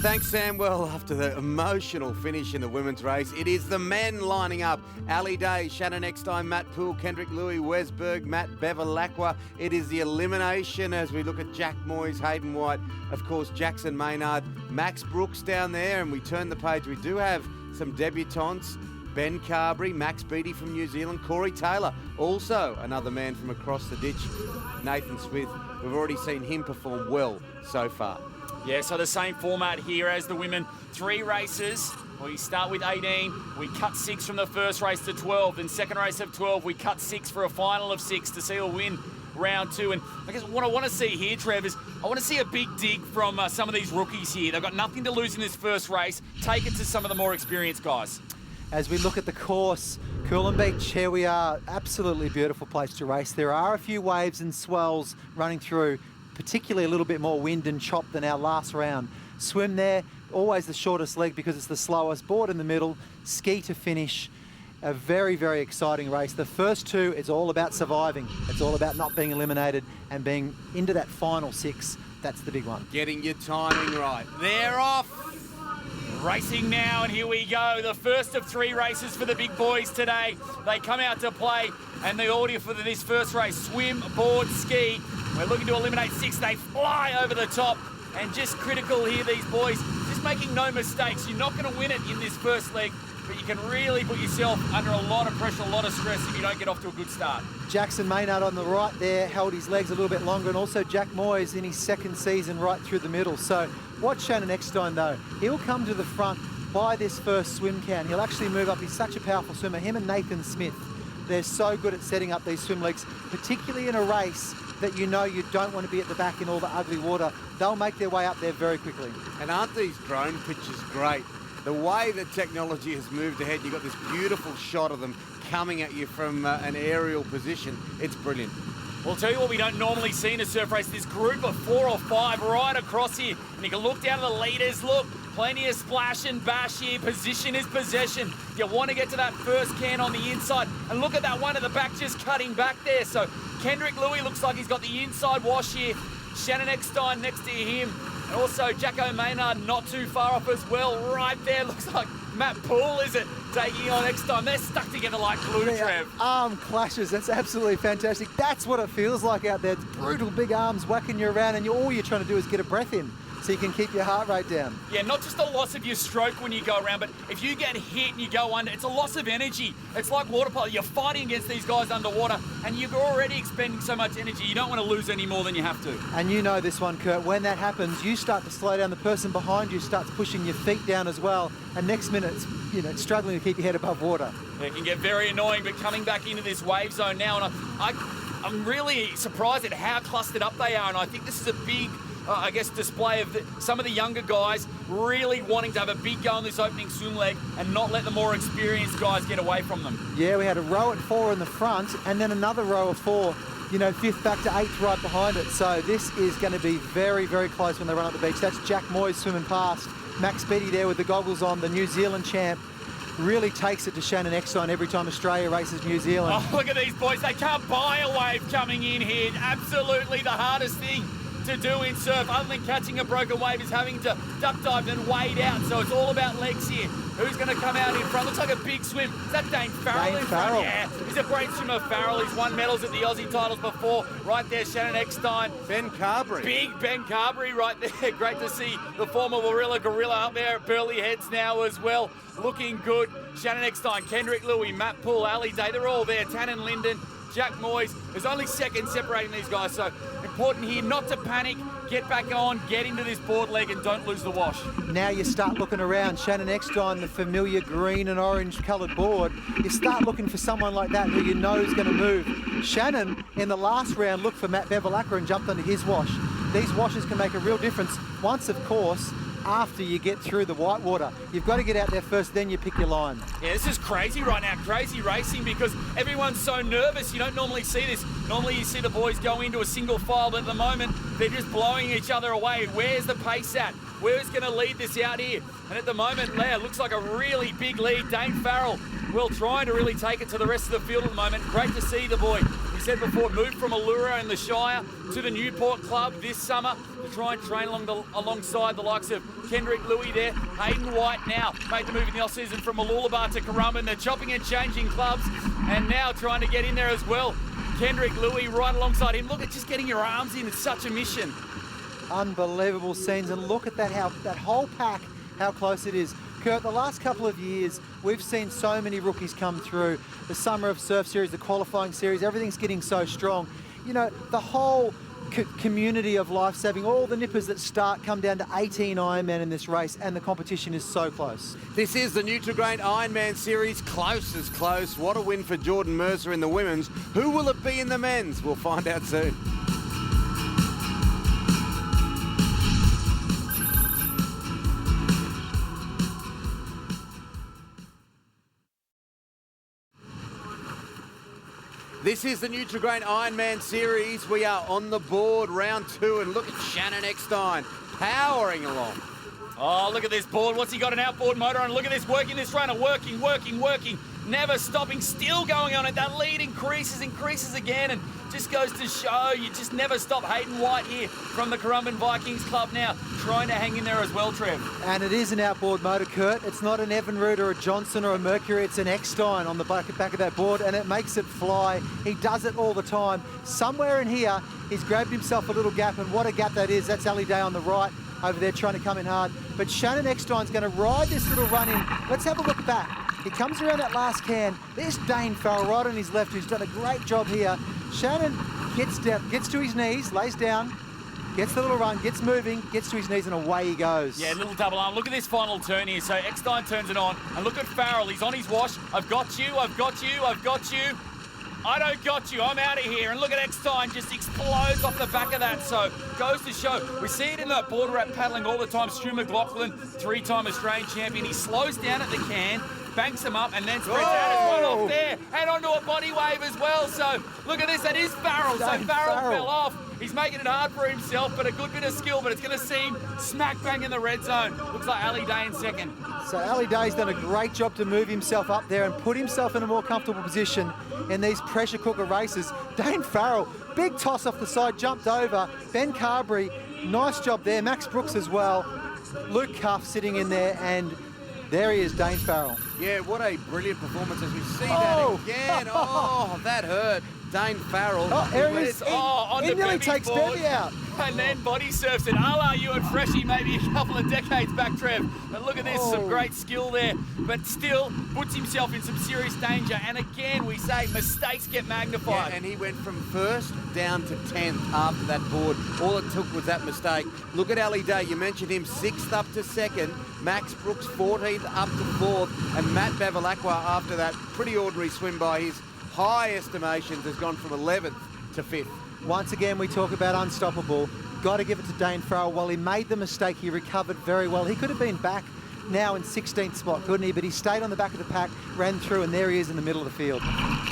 Thanks, Sam. Well, after the emotional finish in the women's race, it is the men lining up. Ali Day, Shannon Eckstein, Matt Poole, Kendrick Louis, Wes Berg, Matt Bevilacqua. It is the elimination as we look at Jack Moyes, Hayden White, of course, Jackson Maynard, Max Brooks down there, and we turn the page. We do have some debutantes. Ben Carberry, Max Beattie from New Zealand, Corey Taylor, also another man from across the ditch, Nathan Smith. We've already seen him perform well so far. Yeah, so the same format here as the women. 3 races. We start with 18. We cut 6 from the first race to 12. Then second race of 12, we cut 6 for a final of 6 to see a win round 2. And I guess what I want to see here, Trev, is I want to see a big dig from some of these rookies here. They've got nothing to lose in this first race. Take it to some of the more experienced guys. As we look at the course, Coolum Beach, here we are, absolutely beautiful place to race. There are a few waves and swells running through, particularly a little bit more wind and chop than our last round. Swim there, always the shortest leg because it's the slowest. Board in the middle, ski to finish. A very, very exciting race. The first 2, it's all about surviving. It's all about not being eliminated and being into that final 6. That's the big one. Getting your timing right. They're off. Racing now, and here we go. The first of 3 races for the big boys today. They come out to play, and the order for this first race, swim, board, ski. We're looking to eliminate 6. They fly over the top, and just critical here, these boys, just making no mistakes. You're not going to win it in this first leg, but you can really put yourself under a lot of pressure, a lot of stress if you don't get off to a good start. Jackson Maynard on the right there held his legs a little bit longer, and also Jack Moyes in his second season right through the middle. So watch Shannon Eckstein though. He'll come to the front by this first swim can. He'll actually move up. He's such a powerful swimmer. Him and Nathan Smith, they're so good at setting up these swim legs, particularly in a race that you know you don't want to be at the back in all the ugly water. They'll make their way up there very quickly. And aren't these drone pictures great? The way that technology has moved ahead, you've got this beautiful shot of them coming at you from an aerial position. It's brilliant. Well, I'll tell you what we don't normally see in a surf race, this group of 4 or 5 right across here. And you can look down at the leaders, look, plenty of splash and bash here. Position is possession. You want to get to that first can on the inside. And look at that one at the back just cutting back there. So Kendrick Louis looks like he's got the inside wash here. Shannon Eckstein next to him. And also Jacko Maynard not too far off as well. Right there, looks like Matt Poole, is it? Taking on Eckstein. They're stuck together like glue, Trev. Arm clashes, that's absolutely fantastic. That's what it feels like out there. It's brutal big arms whacking you around, and all you're trying to do is get a breath in so you can keep your heart rate down. Yeah, not just a loss of your stroke when you go around, but if you get hit and you go under, it's a loss of energy. It's like water polo. You're fighting against these guys underwater, and you're already expending so much energy. You don't want to lose any more than you have to. And you know this one, Kurt. When that happens, you start to slow down. The person behind you starts pushing your feet down as well, and next minute, it's struggling to keep your head above water. It can get very annoying, but coming back into this wave zone now, and I'm really surprised at how clustered up they are, and I think this is a big display of some of the younger guys really wanting to have a big go on this opening swim leg and not let the more experienced guys get away from them. Yeah, we had a row at 4 in the front and then another row of 4, 5th back to 8th right behind it. So this is going to be very, very close when they run up the beach. That's Jack Moyes swimming past. Max Beattie there with the goggles on, the New Zealand champ. Really takes it to Shannon Eckstein every time Australia races New Zealand. Oh, look at these boys. They can't buy a wave coming in here. Absolutely the hardest thing to do in surf, other than catching a broken wave, is having to duck dive and wade out. So it's all about legs here. Who's going to come out in front? Looks like a big swim. Is that Dane Farrell Dane in Farrell. front? Yeah, he's a great swimmer, Farrell. He's won medals at the Aussie titles before. Right there, Shannon Eckstein. Ben Carberry. Big Ben Carberry right there. Great to see the former Warilla Gorilla up there at Burleigh Heads now as well. Looking good. Shannon Eckstein, Kendrick Louis, Matt Poole, Ali Day, they're all there. Tannen Linden, Jack Moyes. There's only seconds separating these guys, so important here not to panic. Get back on, get into this board leg and don't lose the wash. Now you start looking around. Shannon Eckstein, the familiar green and orange coloured board. You start looking for someone like that who you know is going to move. Shannon, in the last round, looked for Matt Bevilacqua and jumped onto his wash. These washes can make a real difference once, of course, after you get through the whitewater. You've got to get out there first, then you pick your line. Yeah, this is crazy right now, crazy racing because everyone's so nervous. You don't normally see this. Normally you see the boys go into a single file, but at the moment they're just blowing each other away. Where's the pace at? Where's going to lead this out here? And at the moment, it looks like a really big lead. Dane Farrell, well, trying to really take it to the rest of the field at the moment. Great to see the boy. We said before, moved from Allura in the Shire to the Newport Club this summer to try and train alongside the likes of Kendrick Louis there. Hayden White now made the move in the off-season from Mooloolaba to Currumbin. They're chopping and changing clubs and now trying to get in there as well. Kendrick Louis right alongside him. Look at just getting your arms in. It's such a mission. Unbelievable scenes, and look at that, how that whole pack, how close it is. Kurt, the last couple of years, we've seen so many rookies come through. The Summer of Surf Series, the qualifying series, everything's getting so strong. You know, the whole community of lifesaving, all the nippers that start come down to 18 Ironman in this race, and the competition is so close. This is the Nutri-Grain IronMan series, close as close. What a win for Jordan Mercer in the women's. Who will it be in the men's? We'll find out soon. This is the Nutri-Grain IronMan series. We are on the board, round 2, and look at Shannon Eckstein powering along. Oh, look at this board. What's he got, an outboard motor on? Look at this, working this runner, working. Never stopping, still going on it. That lead increases again, and just goes to show you just never stop. Hayden White here from the Currumbin Vikings Club now, trying to hang in there as well, Trev. And it is an outboard motor, Kurt. It's not an Evinrude or a Johnson or a Mercury. It's an Eckstein on the back of that board, and it makes it fly. He does it all the time. Somewhere in here, he's grabbed himself a little gap, and what a gap that is. That's Ali Day on the right over there trying to come in hard. But Shannon Eckstein's going to ride this little run in. Let's have a look back. He comes around that last can. There's Dane Farrell right on his left, who's done a great job here. Shannon gets down, gets to his knees, lays down, gets the little run, gets moving, gets to his knees, and away he goes. Yeah, little double arm. Look at this final turn here. So Eckstein turns it on, and look at Farrell. He's on his wash. I've got you. I don't got you. I'm out of here. And look at Eckstein just explodes off the back of that. So goes to show. We see it in that border rat paddling all the time. Stu McLaughlin, 3-time Australian champion. He slows down at the can, banks him up, and then spreads out his one off there and onto a body wave as well. So look at this. That is Farrell. So Farrell fell off. He's making it hard for himself, but a good bit of skill, but it's going to seem smack bang in the red zone. Looks like Ali Day in second. So Ali Day's done a great job to move himself up there and put himself in a more comfortable position in these pressure cooker races. Dane Farrell, big toss off the side, jumped over. Ben Carberry, nice job there. Max Brooks as well. Luke Cuff sitting in there, and there he is, Dane Farrell. Yeah, what a brilliant performance as we see that again. Oh, that hurt. Dane Farrell. Oh, there he is. He nearly takes Bevy out. And then body surfs it. A la you and Freshie maybe a couple of decades back, Trev. But look at this, some great skill there. But still puts himself in some serious danger. And again, we say mistakes get magnified. Yeah, and he went from first down to 10th after that board. All it took was that mistake. Look at Ali Day. You mentioned him, 6th up to 2nd. Max Brooks, 14th up to 4th. And Matt Bevilacqua after that pretty ordinary swim by his high estimations has gone from 11th to 5th. Once again, we talk about unstoppable. Got to give it to Dane Farrell. While he made the mistake, he recovered very well. He could have been back now in 16th spot, couldn't he? But he stayed on the back of the pack, ran through, and there he is in the middle of the field.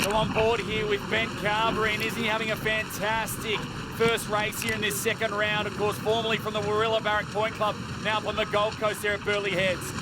So on board here with Ben Carberry, and isn't he having a fantastic first race here in this second round? Of course, formerly from the Warilla Barrack Point Club, now up on the Gold Coast there at Burleigh Heads.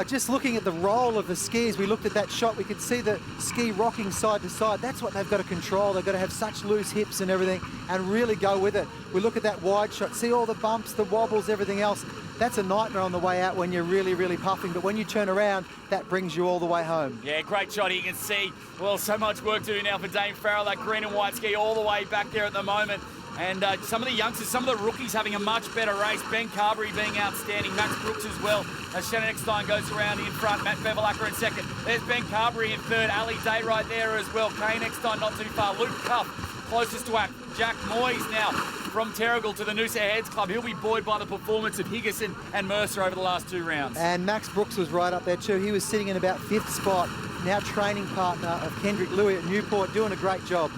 Just looking at the roll of the skis, we looked at that shot, we could see the ski rocking side to side. That's what they've got to control. They've got to have such loose hips and everything and really go with it. We look at that wide shot, see all the bumps, the wobbles, everything else. that's a nightmare on the way out when you're really, really puffing. But when you turn around, that brings you all the way home. Yeah, great shot. You can see, well, so much work to do now for Dane Farrell. That green and white ski all the way back there at the moment. And some of the youngsters, some of the rookies having a much better race. Ben Carberry being outstanding. Max Brooks as well. As Shannon Eckstein goes around in front. Matt Bevilacqua in second. There's Ben Carberry in third. Ali Day right there as well. Kane Eckstein not too far. Luke Cuff closest to act. Jack Moyes now from Terrigal to the Noosa Heads Club. He'll be buoyed by the performance of Higginson and Mercer over the last 2 rounds. And Max Brooks was right up there too. He was sitting in about 5th spot. Now training partner of Kendrick Louis at Newport, doing a great job.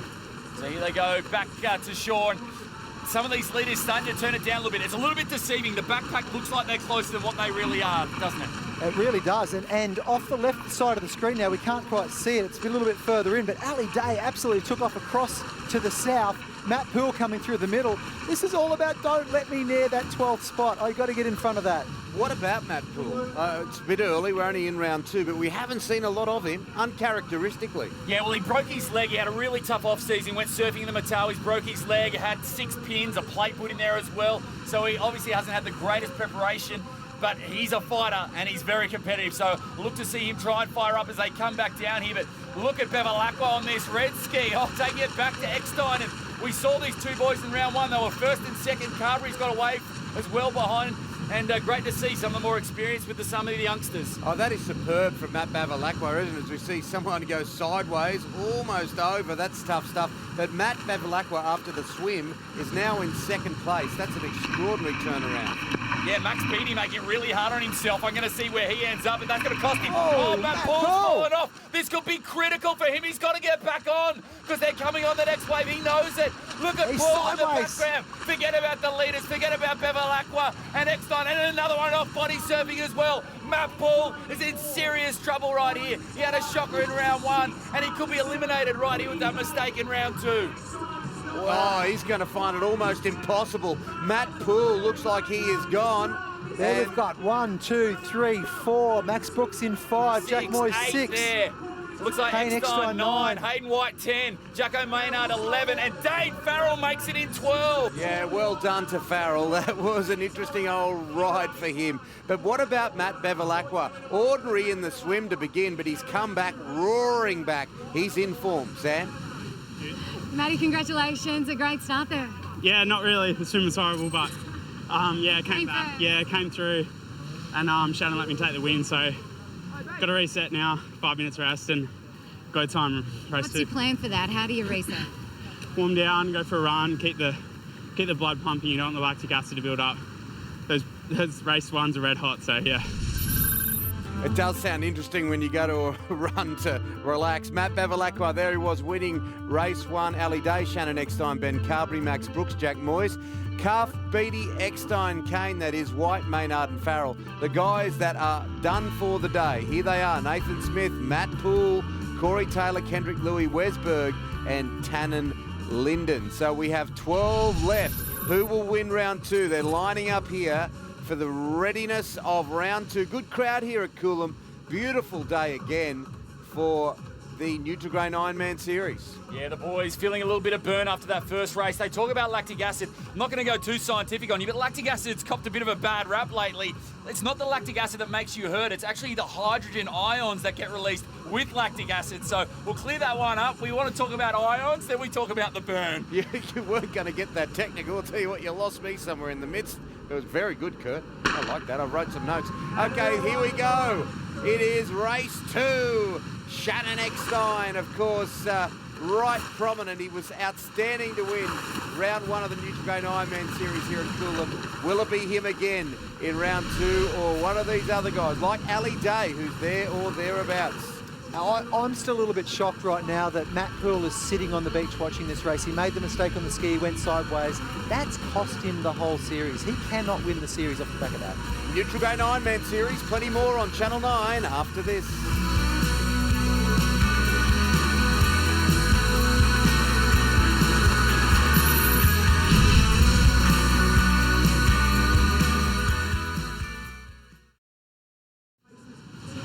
So here they go, back to Sean. Some of these leaders starting to turn it down a little bit. It's a little bit deceiving. The backpack looks like they're closer than what they really are, doesn't it? It really does. And off the left side of the screen now, we can't quite see it. It's a little bit further in, but Ali Day absolutely took off across to the south. Matt Poole coming through the middle. This is all about don't let me near that 12th spot. I've got to get in front of that. What about Matt Poole? It's a bit early. We're only in round 2, but we haven't seen a lot of him, uncharacteristically. Yeah, well, he broke his leg. He had a really tough off-season. Went surfing in the Matawi, broke his leg, had 6 pins, a plate put in there as well. So he obviously hasn't had the greatest preparation, but he's a fighter and he's very competitive. So look to see him try and fire up as they come back down here. But look at Bevilacqua on this red ski. I'll take it back to Eckstein. And we saw these 2 boys in round 1. They were first and second. Carberry's got away as well behind. And great to see some of the more experienced with some of the youngsters. Oh, that is superb from Matt Bevilacqua, isn't it? As we see someone go sideways, almost over. That's tough stuff. But Matt Bevilacqua, after the swim, is now in 2nd place. That's an extraordinary turnaround. Yeah, Max Beattie making it really hard on himself. I'm going to see where he ends up, and that's going to cost him. Oh, Matt Poole's fallen off. This could be critical for him. He's got to get back on because they're coming on the next wave. He knows it. Look at Poole in the background. Forget about the leaders. Forget about Bevilacqua and Eckstein. And another one off body surfing as well. Matt Poole is in serious trouble right here. He had a shocker in round 1, and he could be eliminated right here with that mistake in round 2. Wow. Oh, he's going to find it almost impossible. Matt Poole looks like he is gone. There we've got 1, 2, 3, 4. Max Brooks in 5. Jack Moyes 6. There. Looks like Kane Eckstein 9, 9. Hayden White 10, Jacko Maynard 11, and Dane Farrell makes it in 12. Yeah, well done to Farrell. That was an interesting old ride for him. But what about Matt Bevilacqua? Ordinary in the swim to begin, but he's come back, roaring back. He's in form. Sam? Matty, congratulations. A great start there. Yeah, not really. The swim was horrible, but yeah, came back. Yeah, came through, and Shannon let me take the win. So got to reset now. 5 minutes rest and go time race 2. What's your plan for that? How do you reset? Warm down, go for a run, keep the blood pumping. You don't want the lactic acid to build up. Those race ones are red hot. So yeah. It does sound interesting when you go to a run to relax. Matt Bevilacqua, there he was winning race 1. Ali Day, Shannon Eckstein, Ben Carberry, Max Brooks, Jack Moyes, Cuff, Beattie, Eckstein, Kane, that is White, Maynard and Farrell. The guys that are done for the day. Here they are, Nathan Smith, Matt Poole, Corey Taylor, Kendrick Louis, Wesberg and Tannen Linden. So we have 12 left. Who will win round 2? They're lining up here for the readiness of round 2. Good crowd here at Coolum. Beautiful day again for the Nutri-Grain IronMan series. Yeah, the boys feeling a little bit of burn after that first race. They talk about lactic acid. I'm not going to go too scientific on you, but lactic acid's copped a bit of a bad rap lately. It's not the lactic acid that makes you hurt. It's actually the hydrogen ions that get released with lactic acid. So we'll clear that one up. We want to talk about ions, then we talk about the burn. You weren't going to get that technical. I'll tell you what, you lost me somewhere in the midst. It was very good, Kurt. I like that. I wrote some notes. Okay, here we go. It is race 2. Shannon Eckstein, of course, right prominent. He was outstanding to win round 1 of the Nutri-Grain IronMan series here at Coolum. Will it be him again in round 2 or one of these other guys like Ali Day, who's there or thereabouts? Now, I'm still a little bit shocked right now that Matt Poole is sitting on the beach watching this race. He made the mistake on the ski, he went sideways. That's cost him the whole series. He cannot win the series off the back of that. Nutri-Grain IronMan series, plenty more on Channel 9 after this.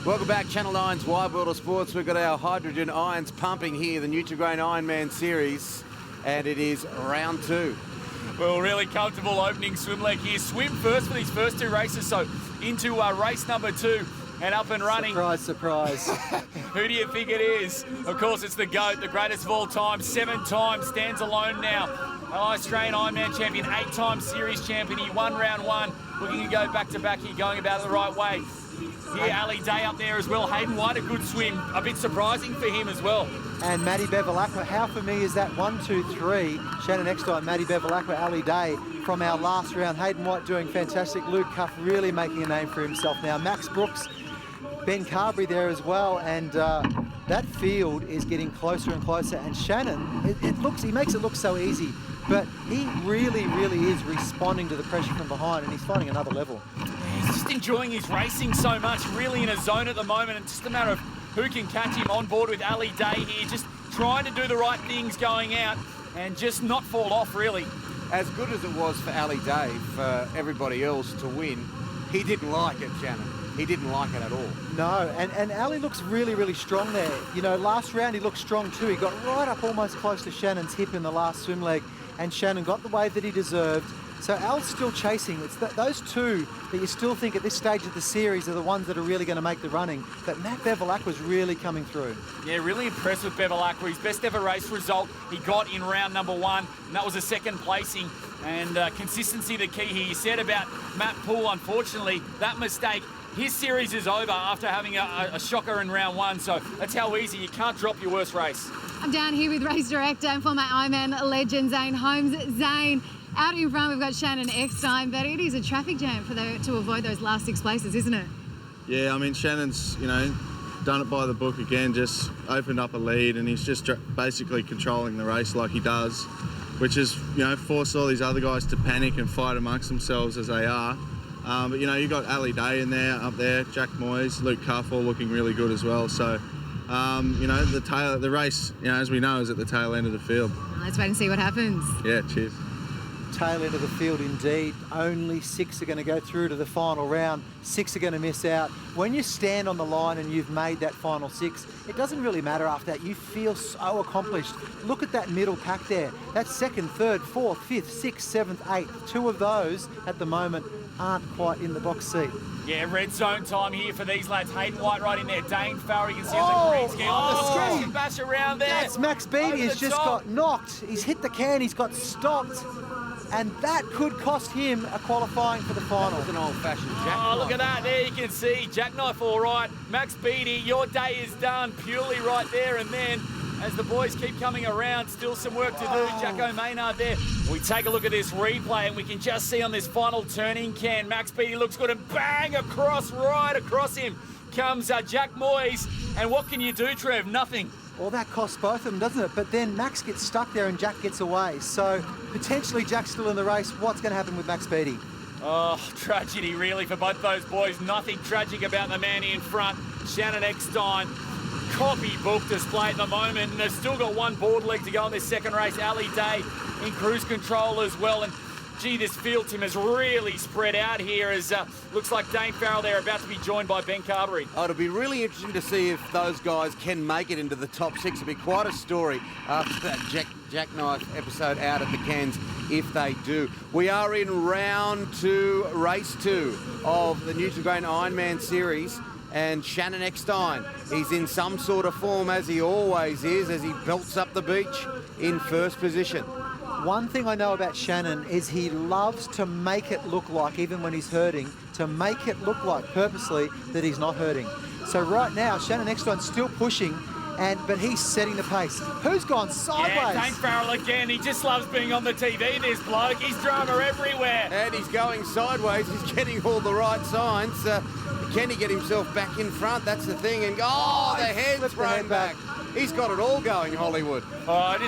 Welcome back, Channel 9's Wide World of Sports. We've got our hydrogen ions pumping here, the Nutri-Grain IronMan series, and it is round 2. Well, really comfortable opening swim leg here. Swim first for these first 2 races, so into race number 2 and up and running. Surprise, surprise. Who do you think it is? Of course, it's the GOAT, the greatest of all time. 7 times, stands alone now. Australian Ironman champion, 8-time series champion. He won round 1. Looking to go back-to-back here, going about it the right way. Here, Ali Day up there as well. Hayden White, a good swim. A bit surprising for him as well. And Maddie Bevilacqua, how for me is that 1, 2, 3? Shannon Eckstein, Maddie Bevilacqua, Ali Day from our last round. Hayden White doing fantastic. Luke Cuff really making a name for himself now. Max Brooks, Ben Carberry there as well. And that field is getting closer and closer. And Shannon, he makes it look so easy, but he really, really is responding to the pressure from behind, and he's finding another level. He's just enjoying his racing so much, really in a zone at the moment, and just a matter of who can catch him on board with Ali Day here, just trying to do the right things going out and just not fall off, really. As good as it was for Ali Day, for everybody else to win, he didn't like it, Shannon. He didn't like it at all. No, and Ali looks really, really strong there. You know, last round he looked strong too. He got right up almost close to Shannon's hip in the last swim leg, and Shannon got the wave that he deserved. So Al's still chasing. It's those 2 that you still think at this stage of the series are the ones that are really going to make the running. But Matt Bevilacqua was really coming through. Yeah, really impressed with Bevilacqua. His best ever race result he got in round number 1, and that was a 2nd placing. And consistency the key here. You said about Matt Poole, unfortunately, that mistake. His series is over after having a shocker in round 1, so that's how easy. You can't drop your worst race. I'm down here with race director and former Ironman legend Zane Holmes. Zane, out in front we've got Shannon Eckstein, but it is a traffic jam to avoid those last 6 places, isn't it? Yeah, I mean, Shannon's, done it by the book again, just opened up a lead, and he's just basically controlling the race like he does, which is, forced all these other guys to panic and fight amongst themselves as they are. But, you've got Ali Day in there, up there, Jack Moyes, Luke Cuff all looking really good as well. So, the race, as we know, is at the tail end of the field. Let's wait and see what happens. Yeah, cheers. Tail end of the field indeed. Only 6 are going to go through to the final round. 6 are going to miss out. When you stand on the line and you've made that final 6, it doesn't really matter after that. You feel so accomplished. Look at that middle pack there. That's 2nd, 3rd, 4th, 5th, 6th, 7th, 8th. 2 of those at the moment aren't quite in the box seat. Yeah, red zone time here for these lads. Hayden White right in there. Dane Farrell, you can see on the green screen. Oh, the bash around there. That's Max Beattie has just got knocked. He's hit the can, he's got stopped. And that could cost him a qualifying for the final. That was an old-fashioned jackknife. Oh, look at that. There you can see. Jackknife all right. Max Beattie, your day is done purely right there. And then, as the boys keep coming around, still some work to do. Jacko Maynard there. We take a look at this replay, and we can just see on this final turning can, Max Beattie looks good, and bang, right across him comes Jack Moyes. And what can you do, Trev? Nothing. Well, that costs both of them, doesn't it? But then Max gets stuck there and Jack gets away. So potentially Jack's still in the race. What's going to happen with Max Beattie? Oh, tragedy really for both those boys. Nothing tragic about the man in front. Shannon Eckstein, copybook display at the moment. And they've still got 1 board leg to go in this 2nd race. Ali Day in cruise control as well. And gee, this field team has really spread out here as looks like Dane Farrell there about to be joined by Ben Carberry. Oh, it'll be really interesting to see if those guys can make it into the top 6. It'll be quite a story after that jackknife episode out at the Cairns, if they do. We are in round 2, race 2 of the Nutri-Grain IronMan series. And Shannon Eckstein, he's in some sort of form, as he always is, as he belts up the beach in first position. One thing I know about Shannon is he loves to make it look like, even when he's hurting, to make it look like purposely that he's not hurting. So right now, Shannon Eckstein's still pushing, but he's setting the pace. Who's gone sideways? Yeah, Dane Farrell again. He just loves being on the TV, this bloke. He's drama everywhere. And he's going sideways. He's getting all the right signs. Can he get himself back in front? That's the thing. And the head's thrown back. He's got it all going, Hollywood. Oh,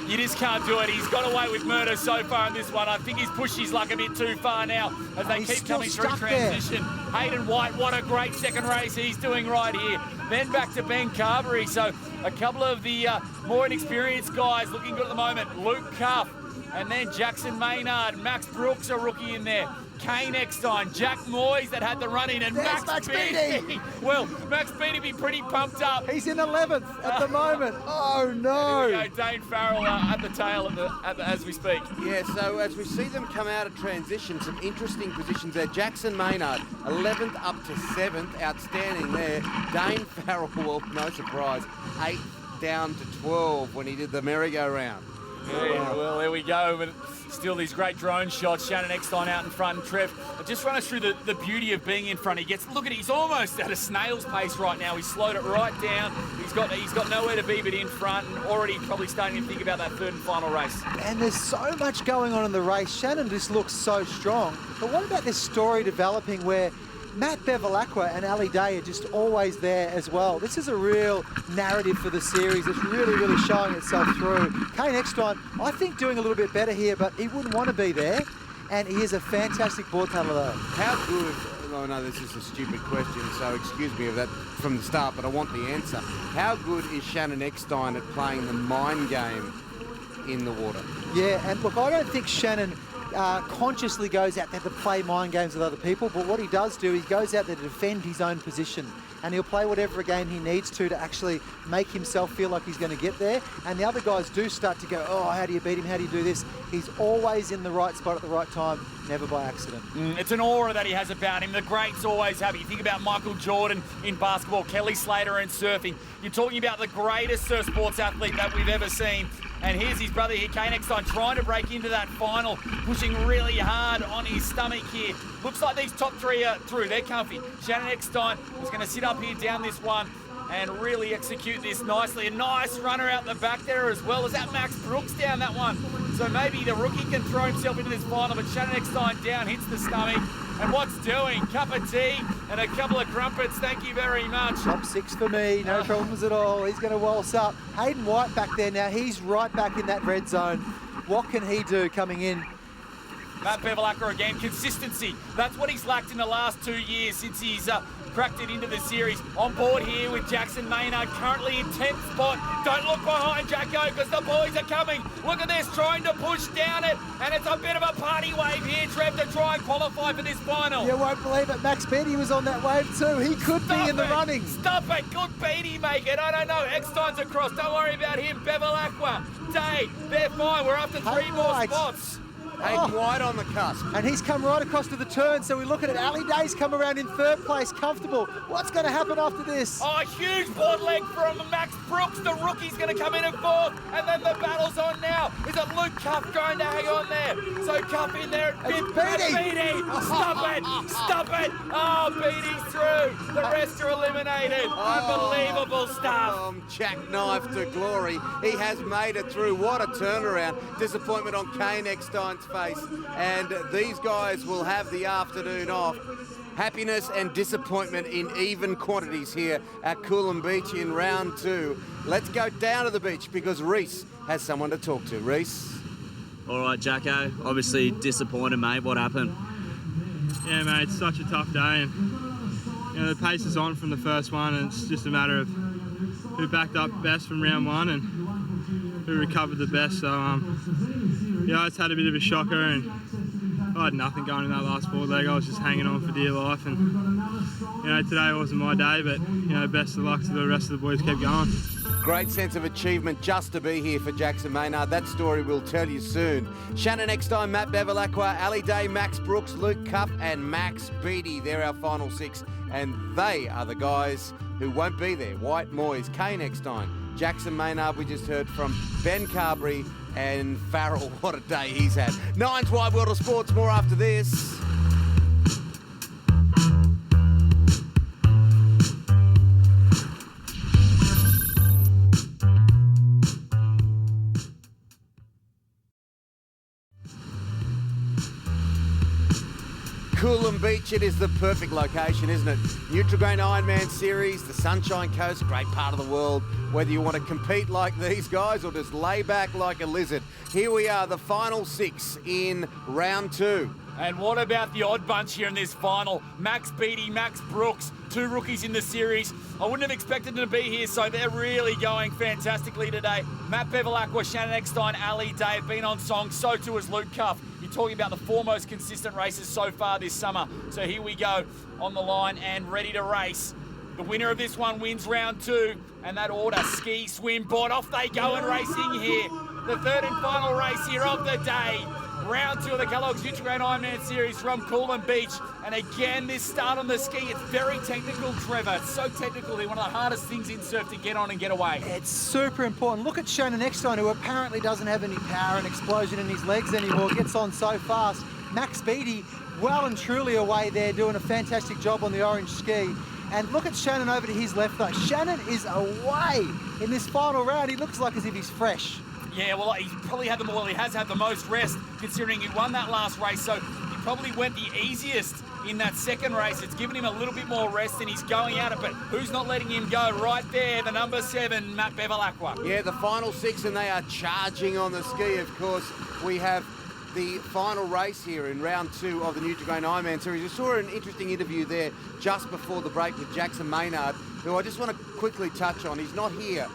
you just can't do it. He's got away with murder so far in this one. I think he's pushed his luck a bit too far now as they keep coming through transition. There. Hayden White, what a great 2nd race he's doing right here. Then back to Ben Carberry. So a couple of the more inexperienced guys looking good at the moment. Luke Cuff. And then Jackson Maynard, Max Brooks, a rookie in there. Kane Eckstein, Jack Moyes that had the run in, and There's Max Beattie. Beattie. Well, Max Beattie be pretty pumped up. He's in 11th at the moment. Oh, no. Here we go, Dane Farrell at the tail as we speak. Yeah, so as we see them come out of transition, some interesting positions there. Jackson Maynard, 11th up to 7th, outstanding there. Dane Farrell, well, no surprise, 8th down to 12 when he did the merry-go-round. Yeah, well, there we go. But still these great drone shots. Shannon Eckstein out in front, and Trev, just run us through the beauty of being in front. Look at it, he's almost at a snail's pace right now. He's slowed it right down. He's got nowhere to be but in front, and already probably starting to think about that third and final race. And there's so much going on in the race. Shannon just looks so strong. But what about this story developing where Matt Bevilacqua and Ali Day are just always there as well? This is a real narrative for the series. It's really, really showing itself through. Kane Eckstein, I think, doing a little bit better here, but he wouldn't want to be there. And he is a fantastic board cuddler, though. How good, oh no, this is a stupid question, so excuse me of that from the start, but I want the answer. How good is Shannon Eckstein at playing the mind game in the water? Yeah, and look, I don't think Shannon consciously goes out there to play mind games with other people, but what he does do, he goes out there to defend his own position, and he'll play whatever game he needs to actually make himself feel like he's going to get there. And the other guys do start to go, oh, how do you beat him? How do you do this? He's always in the right spot at the right time, never by accident. It's an aura that he has about him. The greats always have it. You think about Michael Jordan in basketball, Kelly Slater in surfing. You're talking about the greatest surf sports athlete that we've ever seen. And here's his brother here, Kane Eckstein, trying to break into that final, pushing really hard on his stomach here. Looks like these top three are through. They're comfy. Shannon Eckstein is going to sit up here down this one and really execute this nicely. A nice runner out the back there as well. Is that Max Brooks down that one? So maybe the rookie can throw himself into this final, but Shannon Eckstein down, hits the stomach. And what's doing? Cup of tea and a couple of crumpets. Thank you very much. Top 6 for me, no problems at all. He's going to waltz up. Hayden White back there now. He's right back in that red zone. What can he do coming in? Matt Bevilacqua again, consistency. That's what he's lacked in the last 2 years since he's cracked it into the series. On board here with Jackson Maynard, currently in 10th spot. Don't look behind, Jacko, because the boys are coming. Look at this, trying to push down it, and it's a bit of a party wave here, Trev, to try and qualify for this final. You won't believe it, Max Beattie was on that wave too. He could be in the running. Stop it, could Beattie make it? I don't know. Eckstein's across, don't worry about him. Bevilacqua, Day, they're fine. We're up to 3 more spots. Hayden White on the cusp. And he's come right across to the turn, so we look at it. Ali Day's come around in 3rd place, comfortable. What's going to happen after this? Oh, a huge board leg from Max Brooks. The rookie's going to come in at 4th, and then the battle's on now. Is it Luke Cuff going to hang on there? So Cuff in there at 5th. Beattie! Stop it! Stop it! Oh, Beattie's through. The rest are eliminated. Unbelievable stuff. Jackknife to glory. He has made it through. What a turnaround. Disappointment on Kane Eckstein's face, and these guys will have the afternoon off. Happiness and disappointment in even quantities here at Coolum Beach in round 2. Let's go down to the beach because Reese has someone to talk to. Reese? All right, Jacko, obviously disappointed, mate. What happened? Yeah, mate, it's such a tough day, and the pace is on from the first one, and it's just a matter of who backed up best from round 1 and who recovered the best. So I just had a bit of a shocker, and I had nothing going in that last board leg. I was just hanging on for dear life, and today wasn't my day, but best of luck to the rest of the boys. Kept going. Great sense of achievement just to be here for Jackson Maynard. That story we'll tell you soon. Shannon Eckstein, Matt Bevilacqua, Ali Day, Max Brooks, Luke Cuff and Max Beattie. They're our final 6, and they are the guys who won't be there. White Moyes, Kane Eckstein, Jackson Maynard, we just heard from Ben Carberry, and Farrell. What a day he's had. Nine's Wide World of Sports, more after this. Coolum Beach, it is the perfect location, isn't it? Nutri-Grain IronMan series, the Sunshine Coast, great part of the world. Whether you want to compete like these guys or just lay back like a lizard. Here we are, the final 6 in round 2. And what about the odd bunch here in this final? Max Beattie, Max Brooks, 2 rookies in the series. I wouldn't have expected them to be here, so they're really going fantastically today. Matt Bevilacqua, Shannon Eckstein, Ali Day have been on song, so too has Luke Cuff. You talking about the four most consistent races so far this summer. So here we go on the line and ready to race. The winner of this one wins round 2, and that order, ski, swim, board, off they go and racing here. The third and final race here of the day. Round 2 of the Kellogg's Nutri-Grain IronMan series from Coolum Beach. And again, this start on the ski, it's very technical, Trevor. It's so technical, one of the hardest things in surf to get on and get away. It's super important. Look at Shannon Eckstein, who apparently doesn't have any power and explosion in his legs anymore, gets on so fast. Max Beattie, well and truly away there, doing a fantastic job on the orange ski. And look at Shannon over to his left though. Shannon is away in this final round. He looks like as if he's fresh. Yeah, well, he's probably had he has had the most rest, considering he won that last race, so he probably went the easiest in that second race. It's given him a little bit more rest, and he's going at it, but who's not letting him go? Right there, the number 7, Matt Bevilacqua. Yeah, the final 6, and they are charging on the ski, of course. We have the final race here in round 2 of the Nutri-Grain IronMan series. We saw an interesting interview there just before the break with Jackson Maynard, who I just want to quickly touch on. He's not here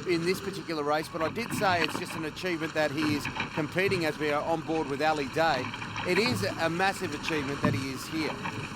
in this particular race, but I did say it's just an achievement that he is competing as we are on board with Ali Day. It is a massive achievement that he is here.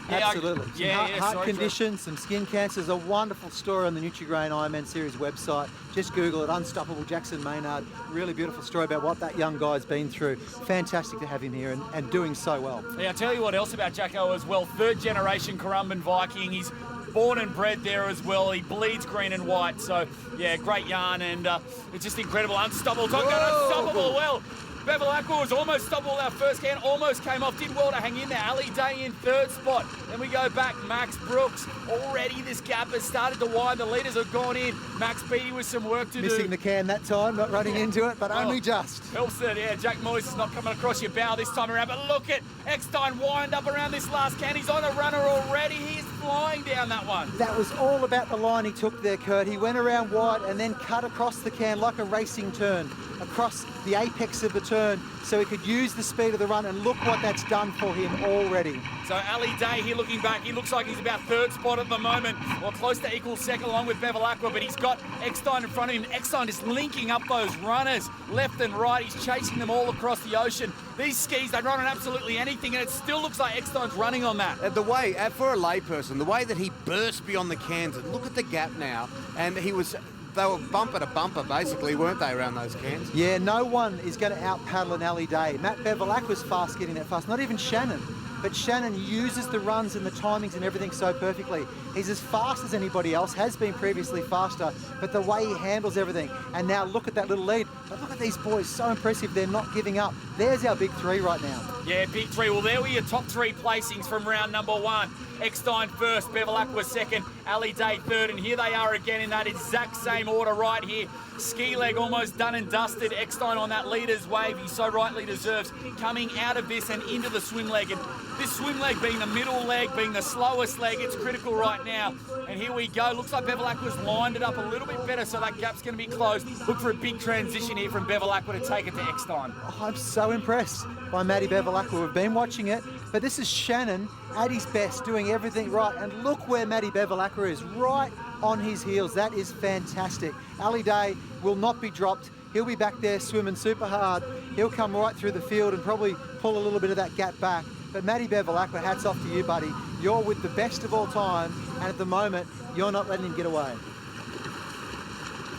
Absolutely. Heart conditions, some skin cancers, a wonderful story on the Nutri-Grain IronMan series website. Just Google it, Unstoppable Jackson Maynard. Really beautiful story about what that young guy's been through. Fantastic to have him here and doing so well. Yeah, I'll tell you what else about Jacko as well. 3rd generation Currumbin Viking. He's born and bred there as well. He bleeds green and white. So, yeah, great yarn, and it's just incredible. Unstoppable. Unstoppable. Well, Bevilacqua was almost stoppable that first can, almost came off, did well to hang in there. Ali Day in 3rd spot. Then we go back, Max Brooks. Already this gap has started to widen. The leaders have gone in. Max Beattie with some work to do. Missing the can that time, not running into it, but only just. Helps it, yeah. Jack Moyes is not coming across your bow this time around, but look at Eckstein wind up around this last can. He's on a runner already. He's flying down that one. That was all about the line he took there, Kurt. He went around wide and then cut across the can like a racing turn, across the apex of the turn, so he could use the speed of the run, and look what that's done for him already. So Ali Day here looking back, he looks like he's about 3rd spot at the moment, or close to equal 2nd along with Bevilacqua, but he's got Eckstein in front of him. Eckstein is linking up those runners left and right. He's chasing them all across the ocean. These skis, they run on absolutely anything, and it still looks like Eckstein's running on that. The way, for a layperson, the way that he burst beyond the cans, and look at the gap now, and they were bumper to bumper, basically, weren't they, around those cans? Yeah, no one is going to out-paddle an Ali Day. Matt Bevilacqua's fast getting that fast, not even Shannon. But Shannon uses the runs and the timings and everything so perfectly. He's as fast as anybody else, has been previously faster, but the way he handles everything. And now look at that little lead. But look at these boys, so impressive. They're not giving up. There's our big 3 right now. Yeah, big 3. Well, there were your top 3 placings from round number 1. Eckstein 1st, Bevilacqua 2nd, Ali Day 3rd, and here they are again in that exact same order right here. Ski leg almost done and dusted. Eckstein on that leader's wave, he so rightly deserves, coming out of this and into the swim leg. And this swim leg being the middle leg, being the slowest leg, it's critical right now. And here we go. Looks like Bevilacqua's lined it up a little bit better, so that gap's going to be closed. Look for a big transition here from Bevilacqua to take it to Eckstein. Oh, I'm so impressed by Matty Bevilacqua. We've been watching it, but this is Shannon at his best, doing everything right. And look where Matty Bevilacqua is, right on his heels. That is fantastic. Ali Day will not be dropped. He'll be back there swimming super hard. He'll come right through the field and probably pull a little bit of that gap back. But Matty Bevilacqua, hats off to you, buddy. You're with the best of all time, and at the moment, you're not letting him get away.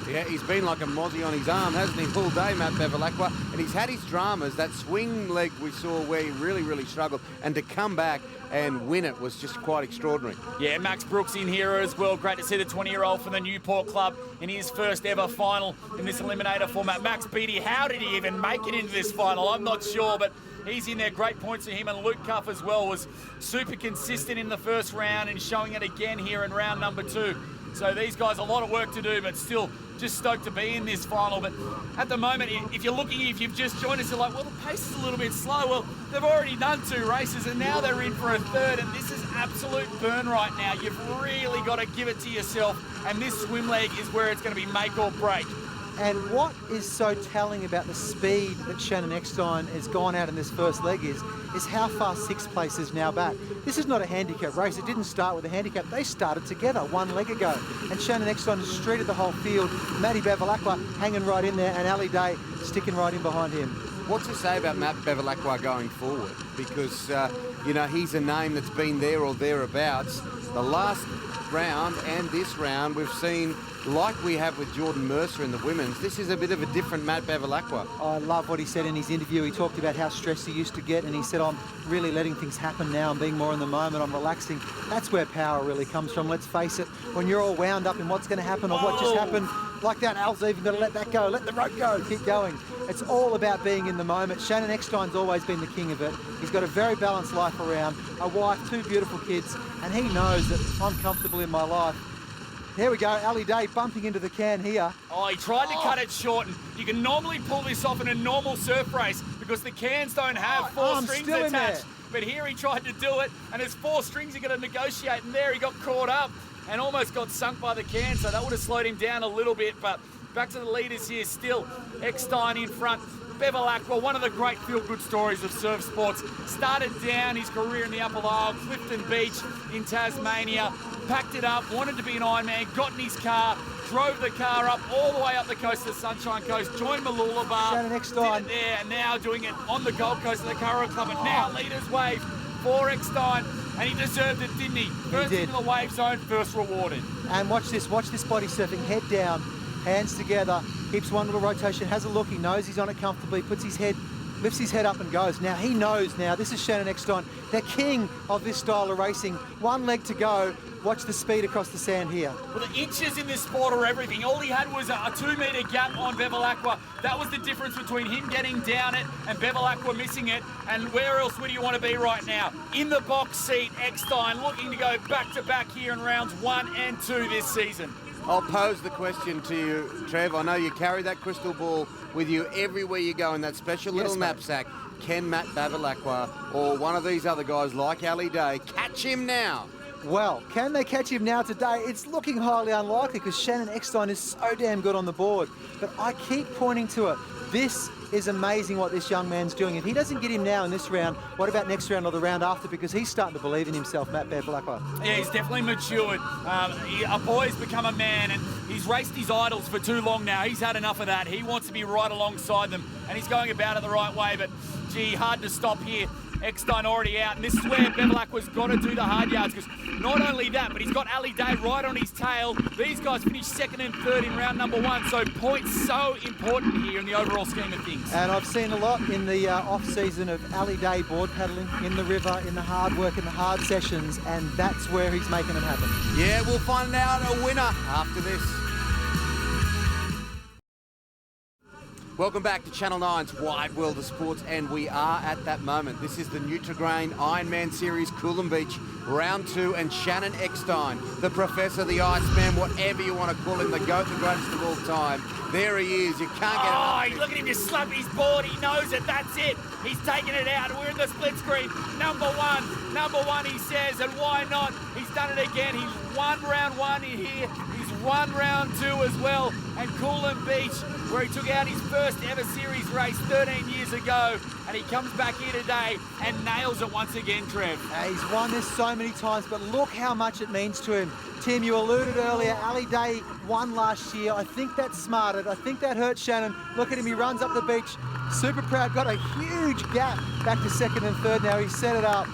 Yeah, he's been like a mozzie on his arm, hasn't he, all day, Matt Bevilacqua? And he's had his dramas. That swing leg we saw where he really, really struggled. And to come back and win it was just quite extraordinary. Yeah, Max Brooks in here as well. Great to see the 20-year-old from the Newport Club in his first ever final in this eliminator format. Max Beattie, how did he even make it into this final? I'm not sure, but he's in there. Great points for him. And Luke Cuff as well was super consistent in the first round and showing it again here in round number 2. So these guys, a lot of work to do, but still just stoked to be in this final. But at the moment, if you've just joined us, you're like, well, the pace is a little bit slow. Well, they've already done 2 races and now they're in for a 3rd, and this is absolute burn right now. You've really got to give it to yourself, and this swim leg is where it's going to be make or break. And what is so telling about the speed that Shannon Eckstein has gone out in this first leg is how far 6th place is now back. This is not a handicap race. It didn't start with a handicap. They started together 1 leg ago. And Shannon Eckstein has streeted the whole field. Matty Bevilacqua hanging right in there, and Ali Day sticking right in behind him. What's to say about Matt Bevilacqua going forward? Because, you know, he's a name that's been there or thereabouts. The last round and this round, we've seen, like we have with Jordan Mercer in the women's, this is a bit of a different Matt Bevilacqua. I love what he said in his interview. He talked about how stressed he used to get, and he said, I'm really letting things happen now. I'm being more in the moment. I'm relaxing. That's where power really comes from. Let's face it, when you're all wound up in what's going to happen or what just happened, like that, Al's even got to let that go. Let the rope go. Keep going. It's all about being in the moment. Shannon Eckstein's always been the king of it. He's got a very balanced life around, a wife, 2 beautiful kids, and he knows that I'm comfortable in my life. Here we go, Ali Day bumping into the can here. Oh, he tried to cut it short, and you can normally pull this off in a normal surf race because the cans don't have 4 strings attached. But here he tried to do it, and there's 4 strings you got to negotiate, and there he got caught up and almost got sunk by the can, so that would have slowed him down a little bit. But back to the leaders here still. Eckstein in front. Bevilacqua, one of the great feel-good stories of surf sports. Started down his career in the Upper Isle, Clifton Beach in Tasmania, packed it up, wanted to be an Ironman, got in his car, drove the car up all the way up the coast of the Sunshine Coast, joined Mooloolaba, Shannon Eckstein. did it there, and now doing it on the Gold Coast of the Curragh Club, and now leaders wave for Eckstein, and he deserved it, didn't he? First into the wave zone, first rewarded. And watch this body surfing, head down, hands together, keeps one little rotation, has a look, he knows he's on it comfortably, puts his head, lifts his head up and goes. Now he knows now, this is Shannon Eckstein, the king of this style of racing. 1 leg to go, watch the speed across the sand here. Well, the inches in this sport are everything. All he had was a 2-metre gap on Bevilacqua. That was the difference between him getting down it and Bevilacqua missing it. And where else would you want to be right now? In the box seat, Eckstein looking to go back-to-back here in rounds 1 and 2 this season. I'll pose the question to you, Trev. I know you carry that crystal ball with you everywhere you go in that special little knapsack. Can Matt Bevilacqua or one of these other guys like Ali Day catch him now? Well, can they catch him now today? It's looking highly unlikely because Shannon Eckstein is so damn good on the board. But I keep pointing to it. This is amazing what this young man's doing. If he doesn't get him now in this round, what about next round or the round after? Because he's starting to believe in himself, Matt Bevilacqua. Yeah, he's definitely matured. A boy's become a man, and he's raced his idols for too long now. He's had enough of that. He wants to be right alongside them, and he's going about it the right way. But, gee, hard to stop here. Eckstein already out, and this is where Bevilacqua's got to do the hard yards, because not only that, but he's got Ali Day right on his tail. These guys finished 2nd and 3rd in round number 1, so points so important here in the overall scheme of things. And I've seen a lot in the off-season of Ali Day board paddling in the river, in the hard work, in the hard sessions, and that's where he's making it happen. Yeah, we'll find out a winner after this. Welcome back to Channel 9's Wide World of Sports, and we are at that moment. This is the Nutri-Grain IronMan Series, Coolum Beach, round 2, and Shannon Eckstein, the Professor, the Iceman, whatever you want to call him, the GOAT, the greatest of all time. There he is. You can't get it. Look at him just slap his board. He knows it. That's it. He's taking it out. We're in the split screen. Number one, he says, and why not? He's done it again. He's won round 1 in here. He's won round 2 as well. And Coolum Beach, where he took out his first ever series race 13 years ago, and he comes back here today and nails it once again, Trev. He's won this so many times, but look how much it means to him. Tim, you alluded earlier, Ali Day won last year. I think that smarted. I think that hurt Shannon. Look at him, he runs up the beach, super proud, got a huge gap back to 2nd and 3rd now. He's set it up.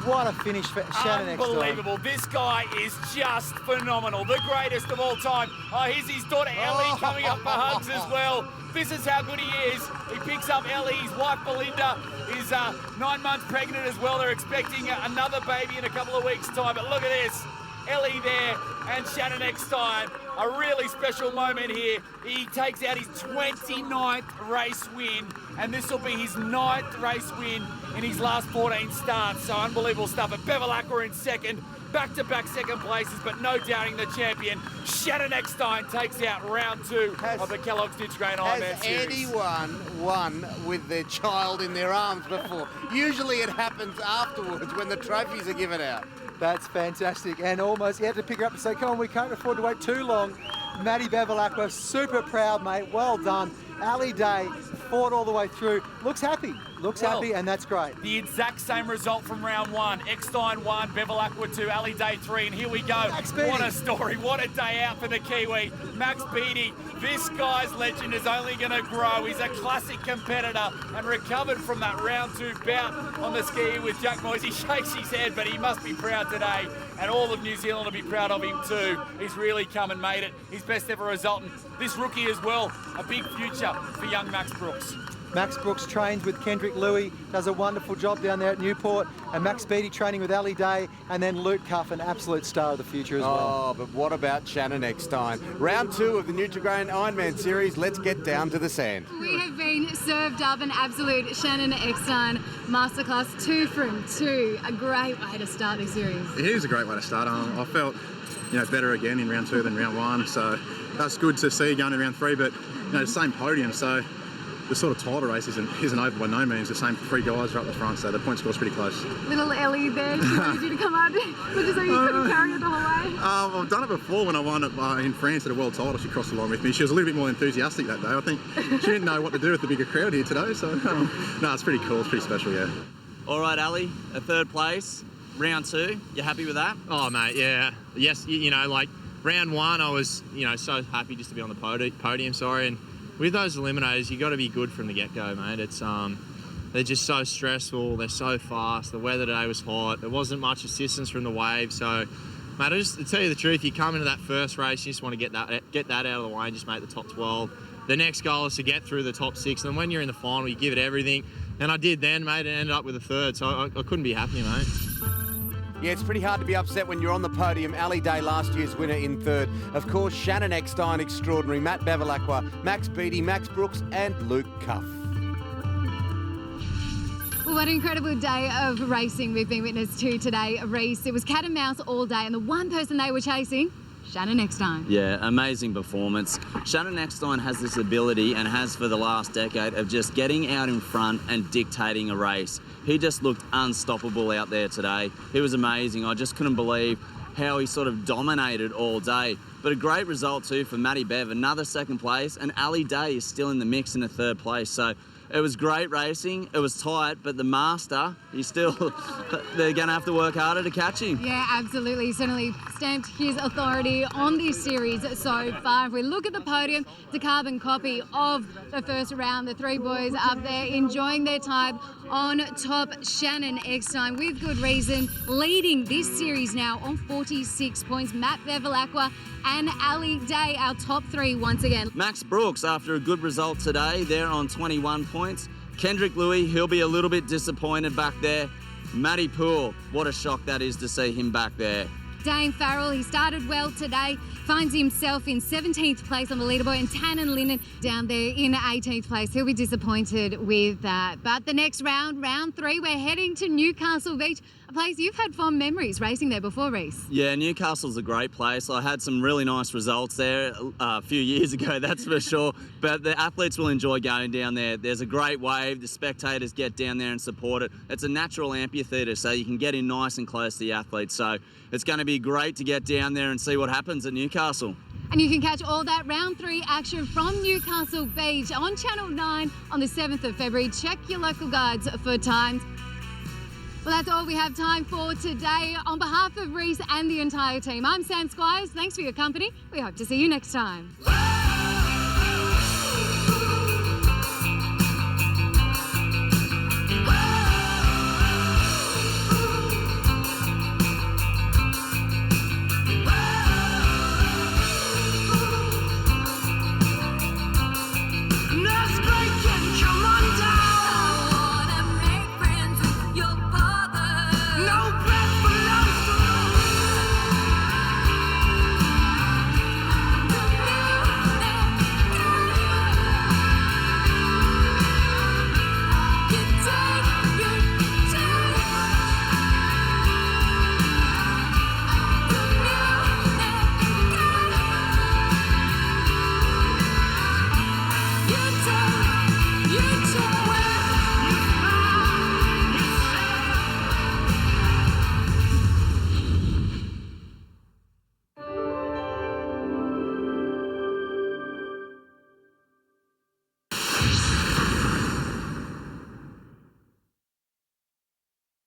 What a finish for Shannon Eckstein. Unbelievable. This guy is just phenomenal. The greatest of all time. Oh, here's his daughter Ellie coming up for hugs as well. This is how good he is. He picks up Ellie. His wife Belinda is 9 months pregnant as well. They're expecting another baby in a couple of weeks' time. But look at this. Ellie there and Shannon Eckstein. A really special moment here. He takes out his 29th race win, and this will be his 9th race win in his last 14 starts. So unbelievable stuff. But Bevilacqua in 2nd, back-to-back 2nd places, but no doubting the champion. Shannon Eckstein takes out round 2 of the Kellogg's Nutri-Grain IronMan Series. Has anyone won with their child in their arms before? Usually it happens afterwards when the trophies are given out. That's fantastic, and almost, he had to pick her up and say, come on, we can't afford to wait too long. Matty Bevilacqua, super proud, mate, well done. Ali Day fought all the way through, looks happy. looks Well, happy, and that's great. The exact same result from round 1. Eckstein 1, Bevilacqua 2, Ali Day 3, and here we go. What a story, what a day out for the Kiwi. Max Beattie, this guy's legend is only going to grow. He's a classic competitor and recovered from that round 2 bout on the ski with Jack Moyes. He shakes his head, but he must be proud today, and all of New Zealand will be proud of him too. He's really come and made it. His best ever result, and this rookie as well, a big future for young Max Brooks. Max Brooks trains with Kendrick Louis, does a wonderful job down there at Newport, and Max Beattie training with Ali Day, and then Luke Cuff, an absolute star of the future as well. Oh, but what about Shannon Eckstein? Round 2 of the Nutri-Grain IronMan series. Let's get down to the sand. We have been served up an absolute Shannon Eckstein masterclass 2 from 2. A great way to start this series. It is a great way to start. I felt, better again in round 2 than round 1, so that's good to see going to round 3. But the same podium, so the sort of title race isn't over by no means. The same 3 guys are up the front, so the point score's pretty close. Little Ellie there, she wanted you to come out. Would you say you couldn't carry it the whole way? I've done it before when I won in France at a world title. She crossed along with me. She was a little bit more enthusiastic that day. I think she didn't know what to do with the bigger crowd here today, so no, it's pretty cool. It's pretty special, yeah. All right, Ali, a 3rd place, round 2. You happy with that? Oh, mate, yeah. Yes, round 1, I was, so happy just to be on the podium, and with those eliminators, you got to be good from the get-go, mate. It's they're just so stressful. They're so fast. The weather today was hot. There wasn't much assistance from the wave. So, mate, to tell you the truth, you come into that first race, you just want to get that out of the way and just make the top 12. The next goal is to get through the top 6, and when you're in the final, you give it everything. And I did then, mate, and ended up with a 3rd. So I couldn't be happier, mate. Yeah, it's pretty hard to be upset when you're on the podium. Ali Day, last year's winner, in 3rd. Of course, Shannon Eckstein, extraordinary. Matt Bevilacqua, Max Beattie, Max Brooks, and Luke Cuff. Well, what an incredible day of racing we've been witness to today, Reece. It was cat and mouse all day, and the one person they were chasing, Shannon Eckstein. Yeah, amazing performance. Shannon Eckstein has this ability, and has for the last decade, of just getting out in front and dictating a race. He just looked unstoppable out there today. He was amazing. I just couldn't believe how he sort of dominated all day. But a great result too for Matty Bev, another 2nd place, and Ali Day is still in the mix in the 3rd place. So it was great racing. It was tight, but the master, they're going to have to work harder to catch him. Yeah, absolutely. He certainly stamped his authority on this series so far. If we look at the podium, it's a carbon copy of the first round. The 3 boys up there enjoying their time on top. Shannon Eckstein, with good reason, leading this series now on 46 points. Matt Bevilacqua and Ali Day, our top 3 once again. Max Brooks, after a good result today, they're on 21 points. Kendrick Louis, he'll be a little bit disappointed back there. Matty Poole, what a shock that is to see him back there. Dane Farrell, he started well today, finds himself in 17th place on the leaderboard, and Tannen Linden down there in 18th place. He'll be disappointed with that. But the next round, round 3, we're heading to Newcastle Beach, a place you've had fond memories racing there before, Reece. Yeah, Newcastle's a great place. I had some really nice results there a few years ago, that's for sure. But the athletes will enjoy going down there. There's a great wave. The spectators get down there and support it. It's a natural amphitheatre, so you can get in nice and close to the athletes. So it's going to be great to get down there and see what happens at Newcastle. And you can catch all that round 3 action from Newcastle Beach on Channel 9 on the 7th of February. Check your local guides for times. Well, that's all we have time for today. On behalf of Reece and the entire team, I'm Sam Squires. Thanks for your company. We hope to see you next time.